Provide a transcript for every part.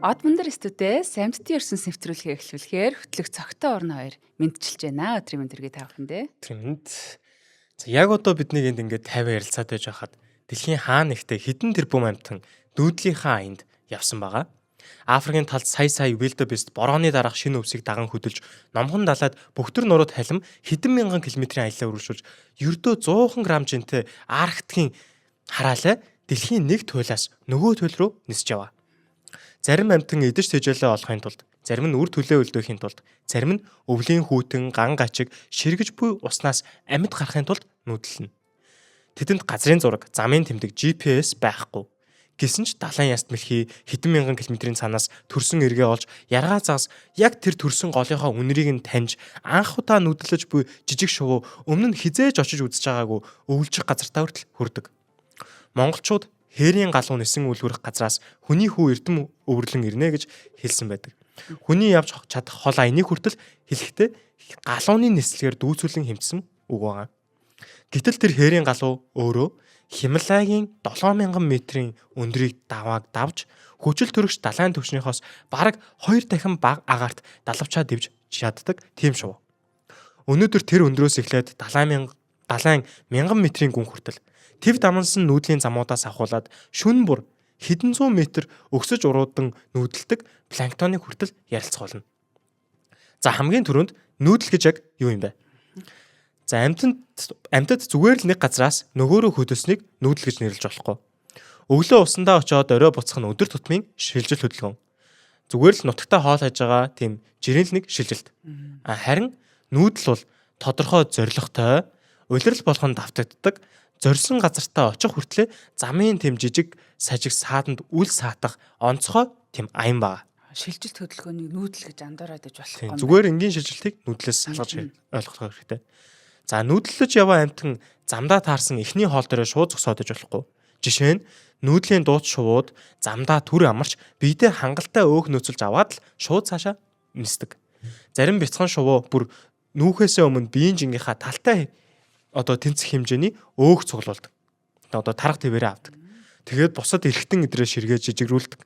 Од мөндөр студиэс амьтдын ертөнц нэвтрүүлгээ эхлүүлэхээр хөтлөх цогтой орн хоёр мэдчилж байна. Өдрийн мэндэргээ тавхандэ. Тэмд. За яг одоо бидний энд ингээд 50 ярилцаад байж байхад дэлхийн хаана ихтэй хідэн тэрбум амьтан нүүдлийнхаа аянд явсан байгаа. Африкийн талд сая wildebeest борооны дараах шинэ өвсийг даган хөдөлж номхон далайд бөхтөр нурууд халим хэдэн мянган километрийн аяллаа үргэлжлүүлж ердөө 100 грамм жинтэй Арктикийн хараалаа дэлхийн нэг туйлаас нөгөө туйл руу нисэж яваа. Зарим амьтан эдэж тэжээлээ олохын тулд, зарим нь үр төлөө өлдөөхийн тулд, зарим нь өвлийн хүүтэн, ган гачиг, ширгэж буй уснаас амьд гарахын тулд нүүдэлнэ. Тэдэнд газрын зураг, замын тэмдэг, GPS байхгүй. Гэсэн ч далайн яст мэлхий хэдэн мянган километрийн цаанаас төрсөн эргээ олж яргаа загас яг тэр төрсөн голынхоо үнэрийг нь таньж анх удаа нүдлэж буй жижиг шувуу өмнө нь хизээж очиж үзэж байгаагүй өвлжих газартаа хүртэл хүрдэг. Монголчууд хээрийн галуу нисэн үлгэрэх газраас хүний хүү эрдэм өвөрлөн ирнэ гэж хэлсэн байдаг. Хүний явж чадах хол аяныг хүртэл хэлэхдээ галууны нислэгээр дүүцүүлэн хэмжсэн үг байгаа. Гэтэл тэр хээрийн галуу өөрөө Хималагийн 7000 метрийн өндрийг давж хүчил төрөгч далайн түвшнийхоос бараг 2 дахин бага агаарт далавчаа дэвж чаддаг тийм шувуу. Өнөөдөр тэр өндрөөс эхлээд далайн 1000 метрийн гүн хүртэл тэв дамнсан нүүдлийн замуудаас ахуулаад шүн бүр хэдэн зуун метр өксөж уруудан нүүдэлдэг планктоныг хүртэл ярилцгаулна. За хамгийн түрүүнд нүүдэл гэж яг юу юм бэ? За амьтад зүгээр л нэг газраас нөгөөрөө хөдөлсөнийг нүүдэл гэж нэрлэж болохгүй. Өглөө усандаа очиод орой буцах нь өдөр тутмын шилжил хөдөлгөөн. Зүгээр л нутагтаа хоол хийж байгаа тийм жирийн л нэг шилжилт. Харин нүүдэл бол тодорхой зорилготой, улирал болгонд давтагддаг, зорьсон газартаа очих хүртлээр замын тийм жижиг сажиг сааданд үл саатах онцгой тийм аян байгаа. Шилжилт хөдөлгөөнийг нүүдэл гэж андуураад иж болох юм. Зүгээр энгийн шилжилтийг нүүдлээс салгаж ойлгох хэрэгтэй. За нүүдлэж яваа амьтан замдаа таарсан эхний хоол дээрээ шууд зогсоод иж болохгүй. Жишээ нь нүүдлийн дууц шувууд замдаа түр амарч биедээ хангалттай өөх нөөцөлж аваад л шууд цаашаа нисдэг. Зарим бяцхан шувуу бүр нүүхээсээ өмнө биеийн жингийнхаа талтай тэнцэх хэмжээний өөх цуглуулдаг. Тарга твэрээ авдаг. Тэгээд бусад эргэтэн идрээ ширгээ жижигрүүлдэг.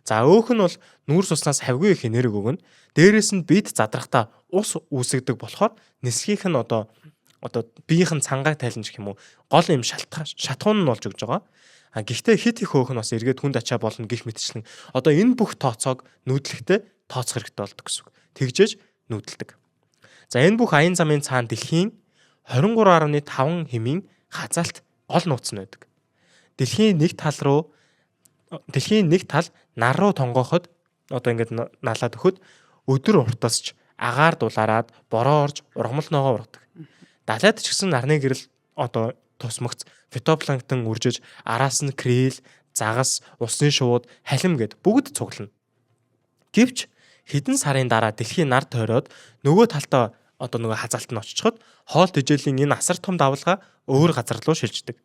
За өөх нь бол нүүрс уснаас хавгүй их энерги өгнө. Дээрээс нь бид задрахтаа ус үүсгдэг болохоор нисхийнх нь биеийнх нь цангааг тайлнж гэх юм уу гол юм шатхуун нь болж өгж байгаа. Гэхдээ хит их өөх нь бас эргээд хүнд ачаа болно гэх мэтчлэн энэ бүх тооцоог нүүдлэхдээ тооцох хэрэгтэй болдог гэсэн үг. Тэгжээж нүүдэлдэг. За энэ бүх аян замын цаана дэлхийн 23.5 хэмийн хазаалт гол нууц нь байдаг. Дэлхийн нэг тал нар руу тонгоход ингээд налаад өгөхөд өдөр уртасч агаар дулаараад бороо орж ургамал ногоо ургадаг. Далайд ч гэсэн нарны гэрэл тусмагц фитопланктон үржиж араас нь крил, загас, усны шувууд, халим гэд бүгд цуглана. Гэвч хэдэн сарын дараа дэлхийн нар тойроод нөгөө талтаа хазаалт нь очичход хоол тэжээлийн энэ асар том давлгаа өөр газар руу шилждэг.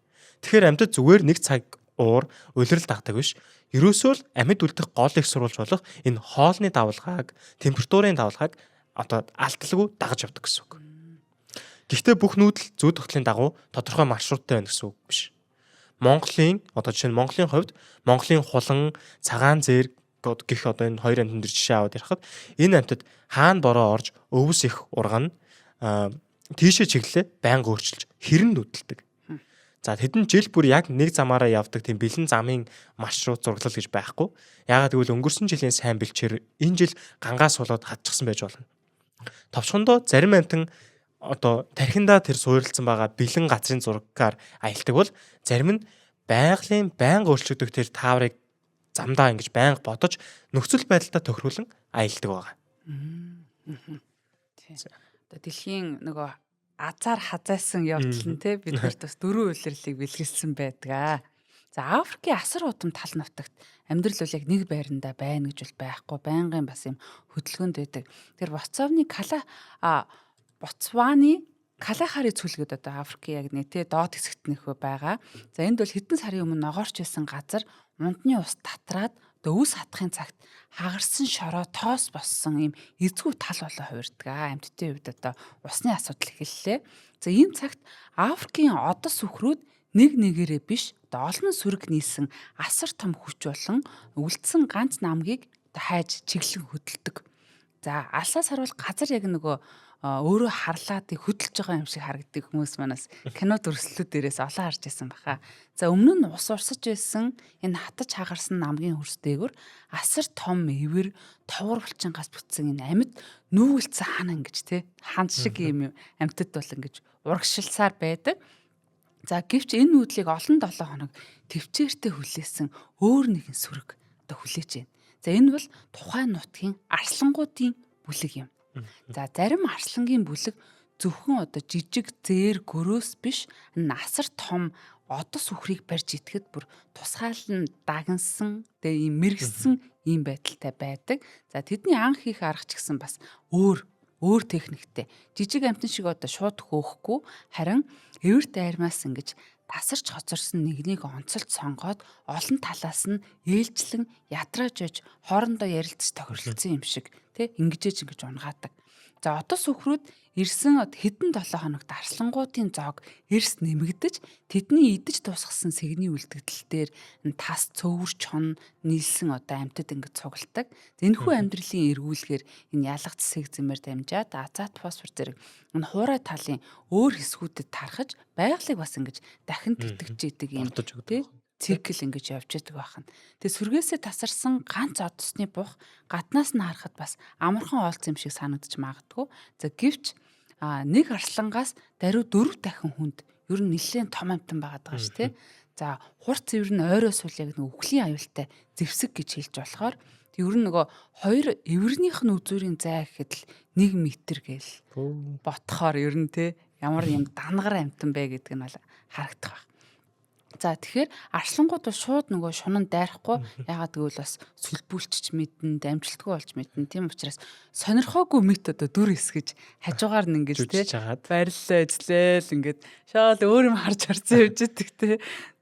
Тэгэхээр амьтад зүгээр нэг цаг уур улирал дагдаг биш. Ерөөсөө л амьд үлдэх гол их сурвалж болох энэ хоолны давлгааг, температурын давлгааг алдалгүй дагаж явдаг гэсэн үг. Гэхдээ бүх нүүдэл зүйн тогтлын дагуу тодорхой маршруттай байна гэсэн үг биш. Монголын жишээ нь Монголын хувьд Монголын хулан, цагаан зэрэг гэх энэ хоёр амьтан дээр жишээ аваад ярихад энэ амьтад хаана бороо орж өвс их ургана тийшээ чиглэлээ байнга өөрчилж хэрэн нүүдэлдэг. За тэдэн жил бүр яг нэг замаараа явдаг тийм бэлэн замын маршрут зураглал гэж байхгүй. Яагаад гэвэл өнгөрсөн жилийн сайн бэлчээр энэ жил гангаас болоод хадчихсан байж болно. Товчхондоо зарим амьтан тархиндаа тэр суурилсан байгаа бэлэн газрын зургаар аялдаг бол зарим нь байнга өөрчлөгдөх тэр тааврыг замдаа ингэж байнга бодож нөхцөл байдалтай тохируулан аялдаг байгаа. Дэлхийн нөгөө азар хазаасан явдал нь биднэрт бас дөрвөн улирлыг бэлгэлсэн байдаг. За Африкийн асар удам тал нутагт амьдрал бол яг нэг байранда байна гэж бол байхгүй, байнгын бас юм хөдөлгөөнд байдаг. Тэр Ботсваны Калахари цүлгэд Африкийн яг нэг доод хэсэгт нөхөө байгаа. За энд бол хэдэн сарын өмнө ногоорч исэн газар унтны ус татраад өвс хатахын цагт хагарсан шороо тоос боссон юм эзгүй тал болоо хувирдаг. Амьтдын хувьд усны асуудал эхэллээ. За энэ цагт Африкийн одос сүхрүүд нэг нэгээрээ биш олон сүрэг нийсэн асар том хүч болон үлдсэн ганц намгийг одоо хайж чиглэн хөдөлдөг. За алсаас харвал газар яг нөгөө өөрөө харлаад хөдөлж байгаа юм шиг харагддаг хүмүүс манаас кино дүрслэлүүд дээрээс олон харж байсан баха. За өмнө нь ус урсаж байсан энэ хатаж хагарсан намгийн хөрс дээгүр асар том эвэр товор булчингаас бүтсэн энэ амьд нүүгэлцсэн хан ингэж те хан шиг юм амьтад бол ингэж урагшилсаар байдаг. За гэвч энэ нүүдлийг олон 7 хоног төвчээртэй хүлээсэн өөр нэгэн сүрэг одоо хүлээж байна. За энэ бол тухайн нутгийн арслангуудын бүлэг юм. За зарим арслангийн бүлэг зөвхөн одоо жижиг зээр гөрөөс биш насар том одос үхрийг барьж идэхэд бүр тусгаалan дагнсан тэгээ ийм мэрэгсэн ийм байдалтай байдаг. За тэдний анх хийх арга ч гэсэн бас өөр техниктэй. Жижиг амтан шиг одоо шууд хөөхгүй харин эвэр дайрмаас ингэж тасарч хоцорсон нэгнийг онцолж сонгоод олон талаас нь ээлжлэн ядрааж иж хоорондоо ярилцж тохирлцсон юм шиг тий ингэж унгаадаг. За одос үхрүүд ирсэн хэдэн 7 хоногт арслангуудын зоог эрс нэмэгдэж тэдний идэж дуусгасан сэгний үлдэгдэл дээр тас цөвөр чон нийлсэн одоо амьтад ингэж цугладаг. Энэхүү амьдралын эргүүлгээр энэ ялгац сэг зэмээр дамжаад азот фосфор зэрэг энэ хуурай талын өөр хэсгүүдэд тархаж байгалыг бас ингэж дахин тэтгэж идэг юм тий цикл ингэж явж байдаг байхна. Тэгээ сүргээсээ тасарсан ганц одсны бух гаднаас нь харахад бас амархан оолцсон юм шиг санагдаж магадгүй. За гэвч нэг арслангаас даруй 4 дахин хүнд ер нь нэлээд том амтан байгаад байгаа шүү дээ. За хурц цэвэр нь ойроо сул яг нэг үхлийн аюултай зэвсэг гэж хэлж болохоор ер нь нөгөө хоёр эвэрнийх нь үзүүрийн зай гэхэд л 1 метр гээл ботхоор ер нь те ямар юм дангар амтан бэ гэдэг нь бол харагдах байна. За тэгэхээр арслангууд бол шууд нөгөө шунан дайрахгүй ягаад гэвэл бас сүлбүүлчч мэднэ, дамжилтгүй болж мэднэ. Тийм учраас сонирхоогүй мэт одоо дүр эсгэж хажуугаар нь ингэж тий бариллаа эзлээл ингээд шаал өөр юм харж харцсан явж идэг тий.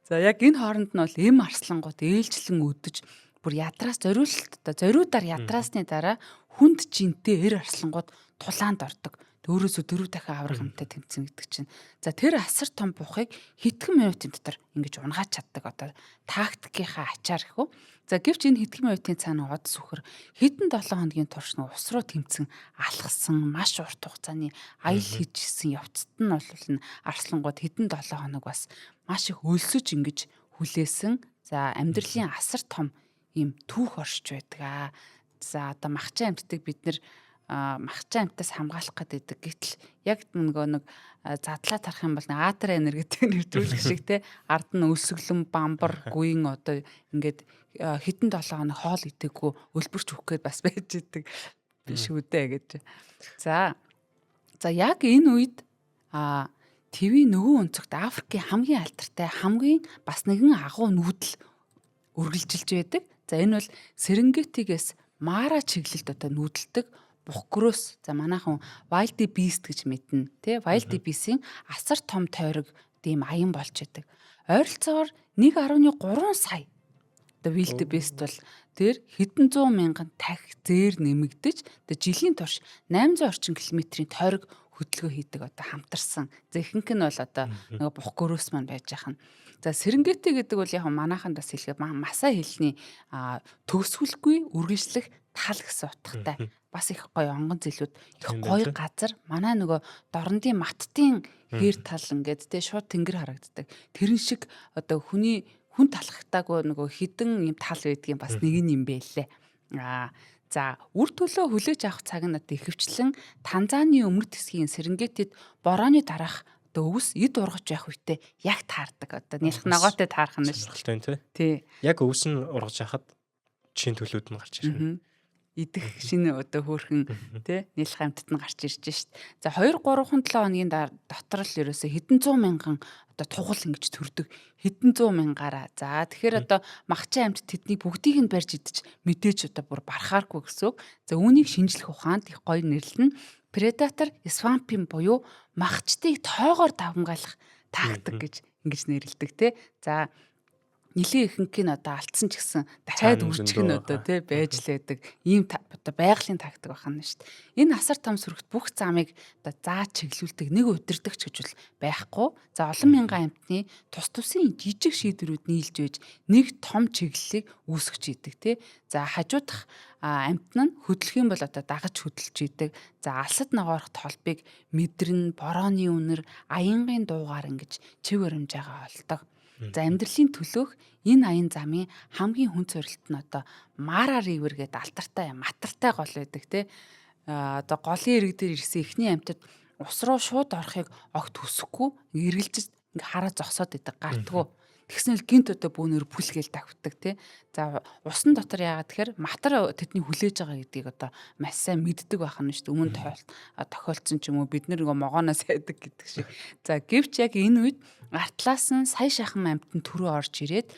За яг энэ хооронд нь бол эм арслангууд ээлжлэн өдөж бүр ядраас зориудаар ядраасны дараа хүнд жинтэй эр арслангууд тулаанд ордог. Өөрөөсөө 4 дахин аврах юмтай тэмцэн гэдэг чинь. За тэр асар том бухыг хэдхэн минутын дотор ингэж унгаач чаддаг одоо тактикийнхаа ачаар гэхүү. За гэвч энэ хэдхэн минутын цаана одс үхэр хэдэн 7 хоногийн турш нь ус руу тэмцэн алхсан маш урт хугацааны аял хийжсэн явцад нь бол энэ арслангууд хэдэн 7 хоног бас маш их өлсөж ингэж хүлээсэн. За амьдралын асар том ийм түүх оршиж байдаг. За одоо махчин амьтдыг бид нэр махчин амтаас хамгаалах гэдэг. Гэтэл яг нэг задлаа тарах юм бол атер энерги гэдэг нэвтрүүлэх шиг те ард нь өлсгөлэн бамбар гүйн одоо ингээд хэдэн 7 хоног хоол идэхгүй өлбөрч өгөх гээд бас байж идэг биш үү дээ гэж. За яг энэ үед ТV нөгөө өнцөгт Африкийн хамгийн алдартай хамгийн бас нэгэн агуу нүүдэл үргэлжилж байдаг. За энэ бол Серенгетигээс Мара чиглэлд одоо нүүдэлдэг бухгөрөөс за манайхан Wild Beast гэж мэднэ тий Wild Beast-ийн асар том тойрог тийм аян болж байдаг. Ойролцоогоор 1.3 сая одоо Wild Beast бол тэр хэдэн 100 мянган тахь зээр нэмэгдэж одоо жилийн турш 800 орчим километрийн тойрог хөдөлгөөн хийдэг одоо хамтарсан. За ихэнх нь бол одоо нөгөө бухгөрөөс маань байж ахна. За Серенгети гэдэг бол яг манайханд бас хэлэхэд масаа хэлний төгсгөлгүй үргэлжлэх тал гэсэн утгатай. Бас их гоё онгон зэлүүд их гоё газар. Манай нөгөө дорндын маттын хээр тал ингээд те шууд тэнгэр харагддаг. Тэрэн шиг одоо хүн талхахтаагүй нөгөө хідэн юм тал байдгийн бас нэг юм байлээ. За үр төлөө хүлээж авах цаг нь одоо ихэвчлэн Танзаны өмнөд хэсгийн Серенгетид борооны дараах одоо өвс эд ургаж байх үедээ яг таардаг. Одоо нэлх ногоотой таарах нь шүү дээ. Тий. Яг өвс нь ургаж яхад чин төлөөд нь гарч ирнэ. Идэх шинэ одоо хөөрхөн тий нэлх амьтад нь гарч ирж шít. За 2 3 7 хоногийн дотор л ерөөсө хэдэн 100 мянган одоо тугал ингэж төрдөг. Хэдэн 100 мянгаараа. За тэгэхээр одоо махчин амьтад тэднийг бүгдийг нь барьж идэж мэдээж одоо бүр барахааргүй гэсэн үг. За үүнийг шинжлэх ухаанд их гоё нэрлэнэ. Predator swamping буюу махчдыг тоогоор давмгаалах тактик гэж ингэж нэрлэдэг тий. За нилээ ихэнх нь одоо алдсан ч гэсэн дахиад Цаана үржих нь зөндөө одоо байгаа. тий байж лээдэг ийм одоо байгалийн тактик байна шүү дээ. Энэ асар том сүрэгт бүх замыг одоо зааж чиглүүлдэг нэг удирдахч гэж бол байхгүй. За олон мянган амьтны тус тусын жижиг шийдвэрүүд нийлж байж нэг том чиглэлийг үүсгэж идэг тий. За хажуудах амьтан нь хөдлөх юм бол одоо дагаж хөдөлж идэг. За алсад ногоорох толбыг мэдрэн борооны үнэр аянгийн дуугаар ингэж чив баримжаагаа олдог. За амьдралын төлөөх энэ аян замын хамгийн хүн зорилт нь одоо Мара ривер гэдэг алтартай матартай гол байдаг тий. Одоо голын ирэг дээр ирсэн эхний амьтад ус руу шууд орохыг огт хүсэхгүй эргэлзэж ингээ хараа зогсоод идэг гартгүй. Тэгснээр гинт одоо бөөнөр бүлгээл давтдаг тий. За усан дотор яагаад тэгэхээр матар тэдний хүлээж байгаа гэдгийг одоо маш сайн мэддэг байх нь шүү дээ. Өмнө тохиолдсон ч юм уу бид нэг могооноос айдаг гэдэг шиг. За гэвч яг энэ үед артлаас нь сая шахан амьтан төрөө орж ирээд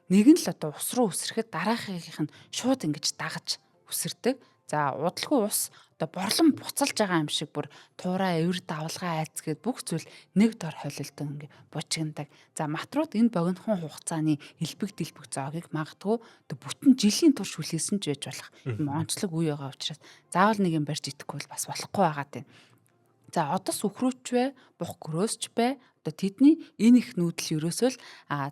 нэг нь л одоо ус руу үсрэхэд дараахынх нь шууд ингэж дагаж үсэрдэг. За удалгүй ус одоо борлон буцалж байгаа юм шиг бүр туурай эвэр давлгаа айцгээд бүх зүйл нэг дор холилдон ингээ бужигнадаг. За матрууд энэ богинохон хугацааны элбэг дэлбэг зоогийг магадгүй одоо бүтэн жилийн турш хүлээсэн ч байж болох юм онцлог үе байгаа учраас заавал нэг юм барьж идэхгүй бол бас болохгүй байгаа тийм. За одос үхрүүч бай, бух гөрөөсч бай. Одоо тэдний энэ их нүүдэл ерөөсөө л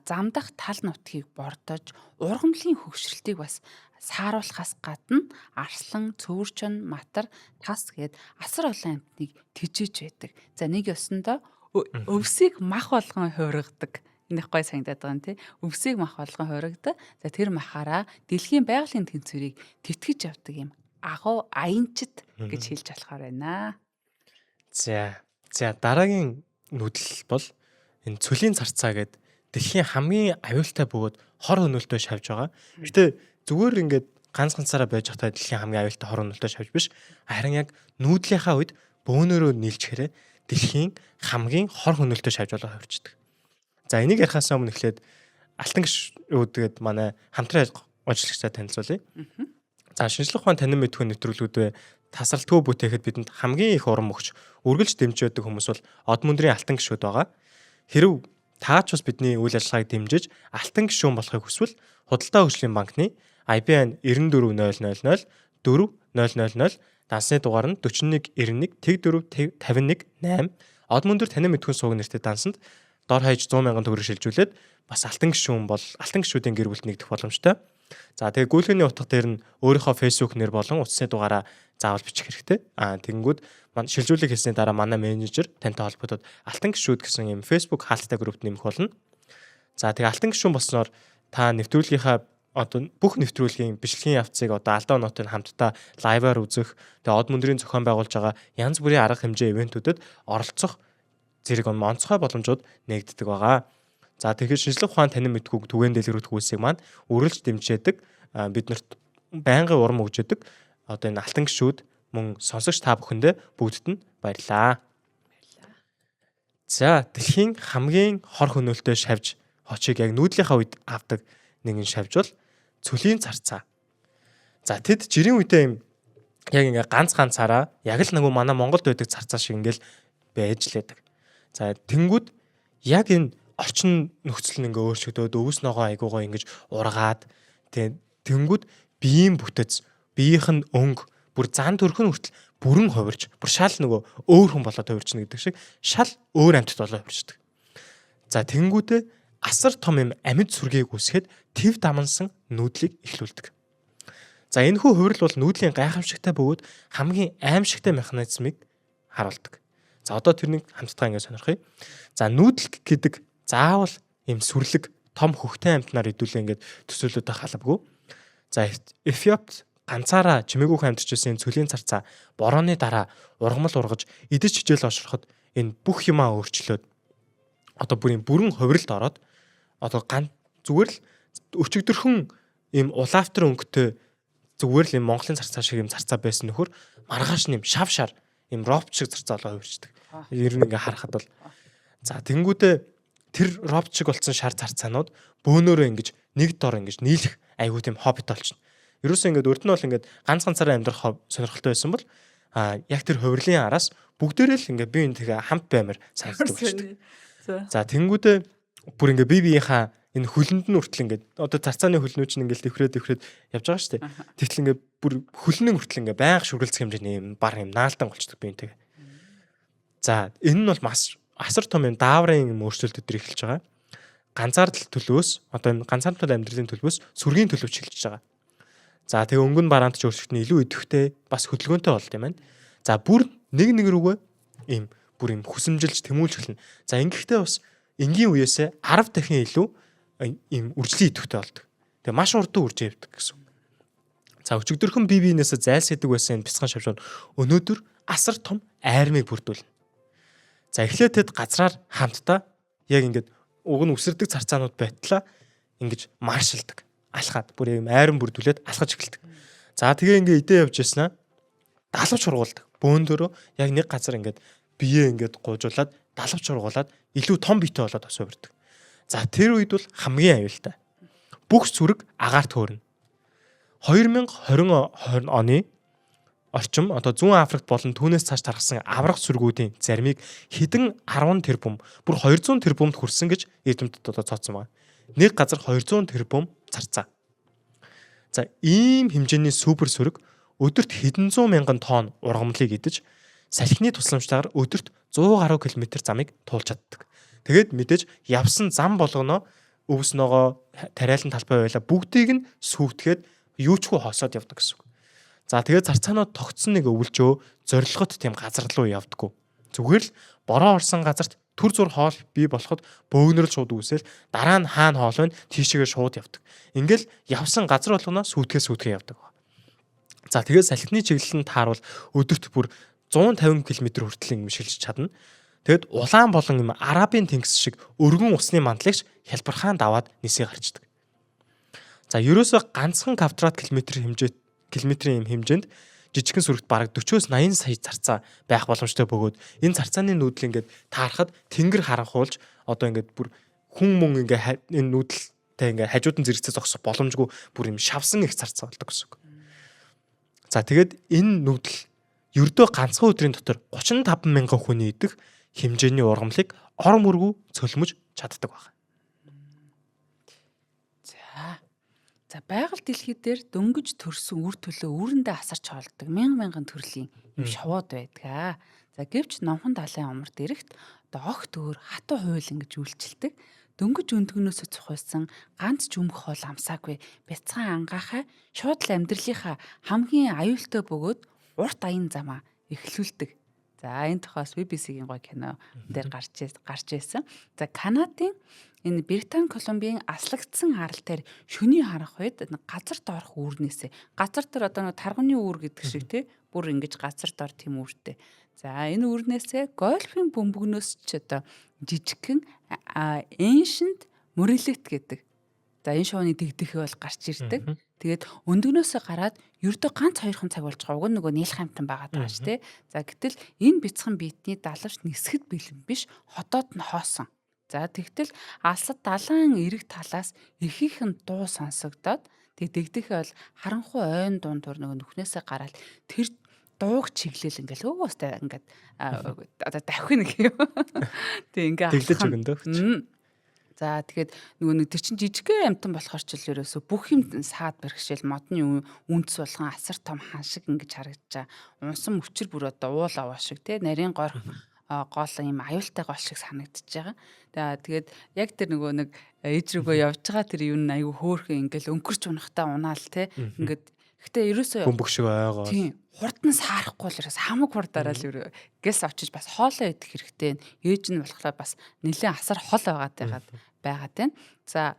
замдах тал нутгийг бордож, ургамлын хөгшрөлтийг бас сааруулахаас гадна арслан, цөөрчөн, матар, тас гээд асар олон амьтныг тэжээж байдаг. За нэг ёсондоо өвсийг мах болгон хувиргадаг. Энэ их гой санагдаад байгаа юм тий. Өвсийг мах болгон хувиргадаг. За тэр махаараа дэлхийн байгалийн тэнцвэрийг тэтгэж явдаг юм. Агуу аянчит гэж хэлж болохоор байна. За дараагийн нүүдэл бол энэ цөлийн царцаа гэдэг дэлхийн хамгийн аюултай бөгөөд хор хөнөөлтөй шавж байгаа. Гэтэ зүгээр ингээд ганц ганцаараа байж байхдаа дэлхийн хамгийн аюултай хор хөнөөлтөй шавж биш. Харин яг нүүдлийнхаа үед бөөнөрөө нийлжхээр дэлхийн хамгийн хор хөнөөлтөй шавж болоо хувирчдаг. За энийг ярихаас өмнө эхлээд алтан гişүүд гээд манай хамтран ажиллагчдаа танилцуулъя. За шинжлэх ухааны танин мэдхүйн нэвтрүүлгүүдээ тасралтгүй бүтээхэд бидэнд хамгийн их урам өгч үргэлж дэмжиж байдаг хүмүүс бол од мөндрийн алтан гişүүд байгаа. Хэрв таач бас бидний үйл ажиллагааг дэмжиж алтан гишүүн болохыг хүсвэл Худалдаа хөгжлийн банкны IBAN 94000 4000 дансны дугаар нь 41 91 14 51 8 од мөндөр танин мэдхүйн сууг нэртэй дансанд дор хаяж 100,000 төгрөг шилжүүлээд бас алтан гишүүн бол алтан гишүүдийн гэр бүлд нэгдэх боломжтой. За тэгээ гүйлгээний утга дээр нь өөрийнхөө Facebook нэр болон утасны дугаараа заавал бичих хэрэгтэй. Тэгэнгүүт шилжүүлэг хийсний дараа манай менежер тантай холбогдоод алтан гишүүд гэсэн юм Facebook хаалттай группт нэмэх болно. За тэгээ алтан гишүүн болсноор та нэвтрүүлгийнхаа одоо бүх нэвтрүүлгийн бичлэгийн явцыг одоо алдаа оноотой хамтдаа лайваар үзэх, тэгээ од мөндрийн зохион байгуулж байгаа янз бүрийн арга хэмжээ ивэнтүүдэд оролцох зэрэг онцгой боломжууд нэгддэг байгаа. За тэгэхээр шинжлэх ухааны танин мэдхүйг түгээн дэлгэрүүлэх үйлсийг маань үргэлж дэмжиж биднэрт байнгын урам өгж яадаг. Одоо энэ алтан гишүүд мөн сонсогч та бүхэндээ бүгдд нь баярлалаа. За дэлхийн хамгийн хор хөнөөлтөй шавж хочийг яг нүүдлийнхаа үед авдаг нэгэн шавж бол цөлийн царцаа. За тэд жирийн үедээ юм яг ингээ ганц ганцаараа яг л нэг манай Монголд байдаг царцаа шиг ингээл байж лээдэг. За тэнгүүд яг энэ орчин нөхцөл нь ингээ өөрчлөгдөөд өвс ногоо айгуугаа ингэж ургаад тэнгүүд биеийн бүтэц, биеийнх нь өнгө бүр зан төрхөн хүртэл бүрэн хувирч, бүр шал нөгөө өөр хүн болоод хувирчна гэдэг шиг шал өөр амьтад болоод хувирчдаг. За тэнгүүдээ асар том юм амьд сүргийг үсгэхэд тэв дамансан нүүдлийг эхлүүлдэг. За энэ хүү хувирал бол нүүдлийн гайхамшигтай бөгөөд хамгийн аимшигтай механизмыг харуулдаг. За одоо тэрнийг хамтдаа ингэ сонирхъя. За нүүдэл гэдэг заавал юм сүрлэг том хөхтэй амьтнаар хэдүүлээ ингээд төсөөлөд халбгүй. За Эфиопт ганцаараа чимээгүй амьдарч байсан цөлийн царцаа борооны дараа ургамал ургаж идэж хичээл олшроход энэ бүх юмаа өөрчлөөд одоо бүрэн хувиралд ороод одоо зүгээр л өчигдөрхөн ийм улаавтар өнгөтэй зүгээр л ийм Монголын царцаа шиг ийм царцаа байсан нөхөр маргааш нь ийм шавшаар ийм робот шиг царцаа болоо хувирчдаг. Ер нь ингээ харахад бол за тэнгүүдээ тэр робот шиг болсон шар царцаанууд бөөнөрөө ингэж нэг дор ингэж нийлэх айгуу тийм хоббит болчихно. Ерөөсөө ингээд өрд нь бол ингээд ганц ганцаараа амьдрах сонирхолтой байсан бол яг тэр хувирлын араас бүгдээрээ л ингээд бие биентэйгээ хамт баймар санагддаг шүү дээ. За тэнгүүдээ бүр ингээд бие биенийхээ энэ хөлөнд нь хүртэл ингээд одоо царцааны хөлнүүд чинь ингээд дэвхрээд явж байгаа шүү дээ. Тэгтэл ингээд бүр хөлнөө хүртэл ингээд байнга шүргэлцэх хэмжээний юм баг юм наалдан болчдөг би энэ. За энэ нь бол маш асар том юм дааврын юм өөрчлөлтөд эхэлж байгаа. Ганцаардл төлөөс одоо энэ ганцаардл амьдралын төлөвөөс сүргийн төлөвч эхэлж байгаа. За тэгээ өнгөн бараант ч өөрчлөлт нь илүү идэвхтэй бас хөдөлгөөнтэй болд юм байна. За бүр нэг рүүгээ ийм бүр ийм хүсэмжилж тэмүүлжлэн. За ингэхдээ бас энгийн үеэсээ 10 дахин илүү ийм үржлийн идэвхтэй болдог. Тэгээ маш урдан үржиж явдаг гэсэн. За өчигдөрхөн бие биенээсээ зайлсхийдэг байсан энэ бяцхан шавшууд өнөөдөр асар том айрмыг бүрдүүлнэ. За эхлээд тэд газраар хамтдаа яг ингээд уг нь үсэрдэг царцаанууд байтлаа ингэж маршилдаг. Алхаад бүр юм айран бүрдүүлээд алхаж эхэлдэг. За тэгээ ингээ идэ явж яснаа далавч сургуулдаг. Бөөндөөрөө яг нэг газар ингээд биеэ ингээд гуужуулаад далавч сургуулад илүү том биетэй болоод бас хувирдаг. За тэр үед бол хамгийн аюултай. Бүх сүрэг агаарт хөөрнө. 2020 оны орчим одоо зүүн Африкт болон түүнээс цааш тархсан аврах сүргүүдийн зармыг хэдэн 10 тэрбум бүр 200 тэрбумд хүрсэн гэж эрдэмтэд одоо цооцсон байна. Нэг газар 200 тэрбум царцаа. За ийм хэмжээний супер сүрэг өдөрт хэдэн зуун мянган тонн ургамлыг идэж салхины тусламжтайгаар өдөрт 100 гаруй км замыг туулж чаддаг. Тэгээд мэдээж явсан зам болгоно өвс ногоо тариалан талбай байла бүгдийг нь сүйтгэхэд юучгүй хосоод явдаг гэсэн үг. За тэгээд царцаанууд тогтсон нэг өвлжөө зорилгот тийм газар руу явдаггүй. Зүгээр л бороо орсон газарт төр зур хоол бий болоход бөөгнөрл шууд үсэл дараа нь хаана хоол байна тийшээгээ шууд явдаг. Ингээл явсан газар болгоно сүйтгэе явдаг. За тэгээд салхины чиглэл нь таарвал өдөрт бүр 150 км хүртэл юм шилжиж чадна. Тэгэд улаан болон юм Арабын тэнгис шиг өргөн усны мандлагч хялбархаан даваад нисээ гарчдаг. За ерөөсөө ганцхан квадрат километрийн хэмжээнд жижигхэн сүрэгт бараг 40-80 сая царцаа байх боломжтой бөгөөд энэ царцааны нүүдэл ингээд таарахад тэнгэр харанхуулж одоо ингээд бүр хүн мөн ингээд энэ нүүдэлтэй ингээд хажуудан зэрэгцээ зогсох боломжгүй бүр юм шавсан их царцаа болдог гэсэн үг. За тэгээд энэ нүүдэл ердөө ганцхан өдрийн дотор 35 мянган хүний идэх хэмжээний ургамлыг ор мөргүү цөлмөж чаддаг байна. За байгаль дэлхий дээр дөнгөж төрсөн үр төлөө үүрэндээ асарч хоолдог мянган төрлийн юм шавууд байдаг. За гэвч номхон далайн умард эрэхт одоо огт өөр хатуу хууль ингэж үйлчилдэг. Дөнгөж өндгөнөөсөө цухайсан ганц ч өмх хоол амсаагүй бяцхан ангаахай шууд л амьдралынхаа хамгийн аюултай бөгөөд урт аян замаа эхлүүлдэг. За энэ тухайс BBC-гийн гоё кино дээр гарч ирсэн. За Канадын энэ Британи Колумбийн аслагдсан арал дээр шөний харах үед газар доорх үүрнээсээ газар дээр одоо нэг тарганы үүр гэдэг шиг тий бүр ингэж газар доор тийм үүртэй. За энэ үүрнээсээ гольфын бөмбөгнөөс ч одоо жижигхэн ancient morellet гэдэг. За энэ шууны дэгдэхээ бол гарч ирдэг. Тэгээд өндгнөөсөө гараад ердөө ганц 2 цаг болж байгаа. Уг нь нөгөө нийлх хамтан байгаа даа ш тий. За гэтэл энэ бяцхан биетний далавч нисгэд бэлэн биш хотоод нь хоосон. За тэгтэл алсад далайн эрэг талаас ихийнхэн дуу сонсогдоод тэг дэгдэхээ бол харанхуй ойн дундуур нөгөө нүхнээсээ гараад тэр дууг чиглэл ингээл өөстэй ингээд одоо давхин нэг юм. Тэг ингээ тэглэж өгөн дөө. За тэгээд нөгөө нэг тэр чин жижигхэн амтан болохоор ч л ерөөсө бүх юм саад бэрхшээл модны үндэс болгон асар том хан шиг ингэж харагдчаа. Унсан мөчр бүр одоо уул аваа шиг тий нарийн горх гол юм аюултай гол шиг санагдчихж байгаа. Тэгээд яг тэр нөгөө нэг ээж рүүгөө явж байгаа тэр юу н аюу хөөхөн ингээл өнгөрч унахтаа унаал тий ингээд гэтээ ерөөсөө бөмбөг шиг ойгоо. Тийм хурдан саарахгүй л ерөөс хамаг хурдаараа л гэс очиж бас хоолоо идэх хэрэгтэй. Ээж нь болохоор бас нэлээд асар хол байгаад байна. За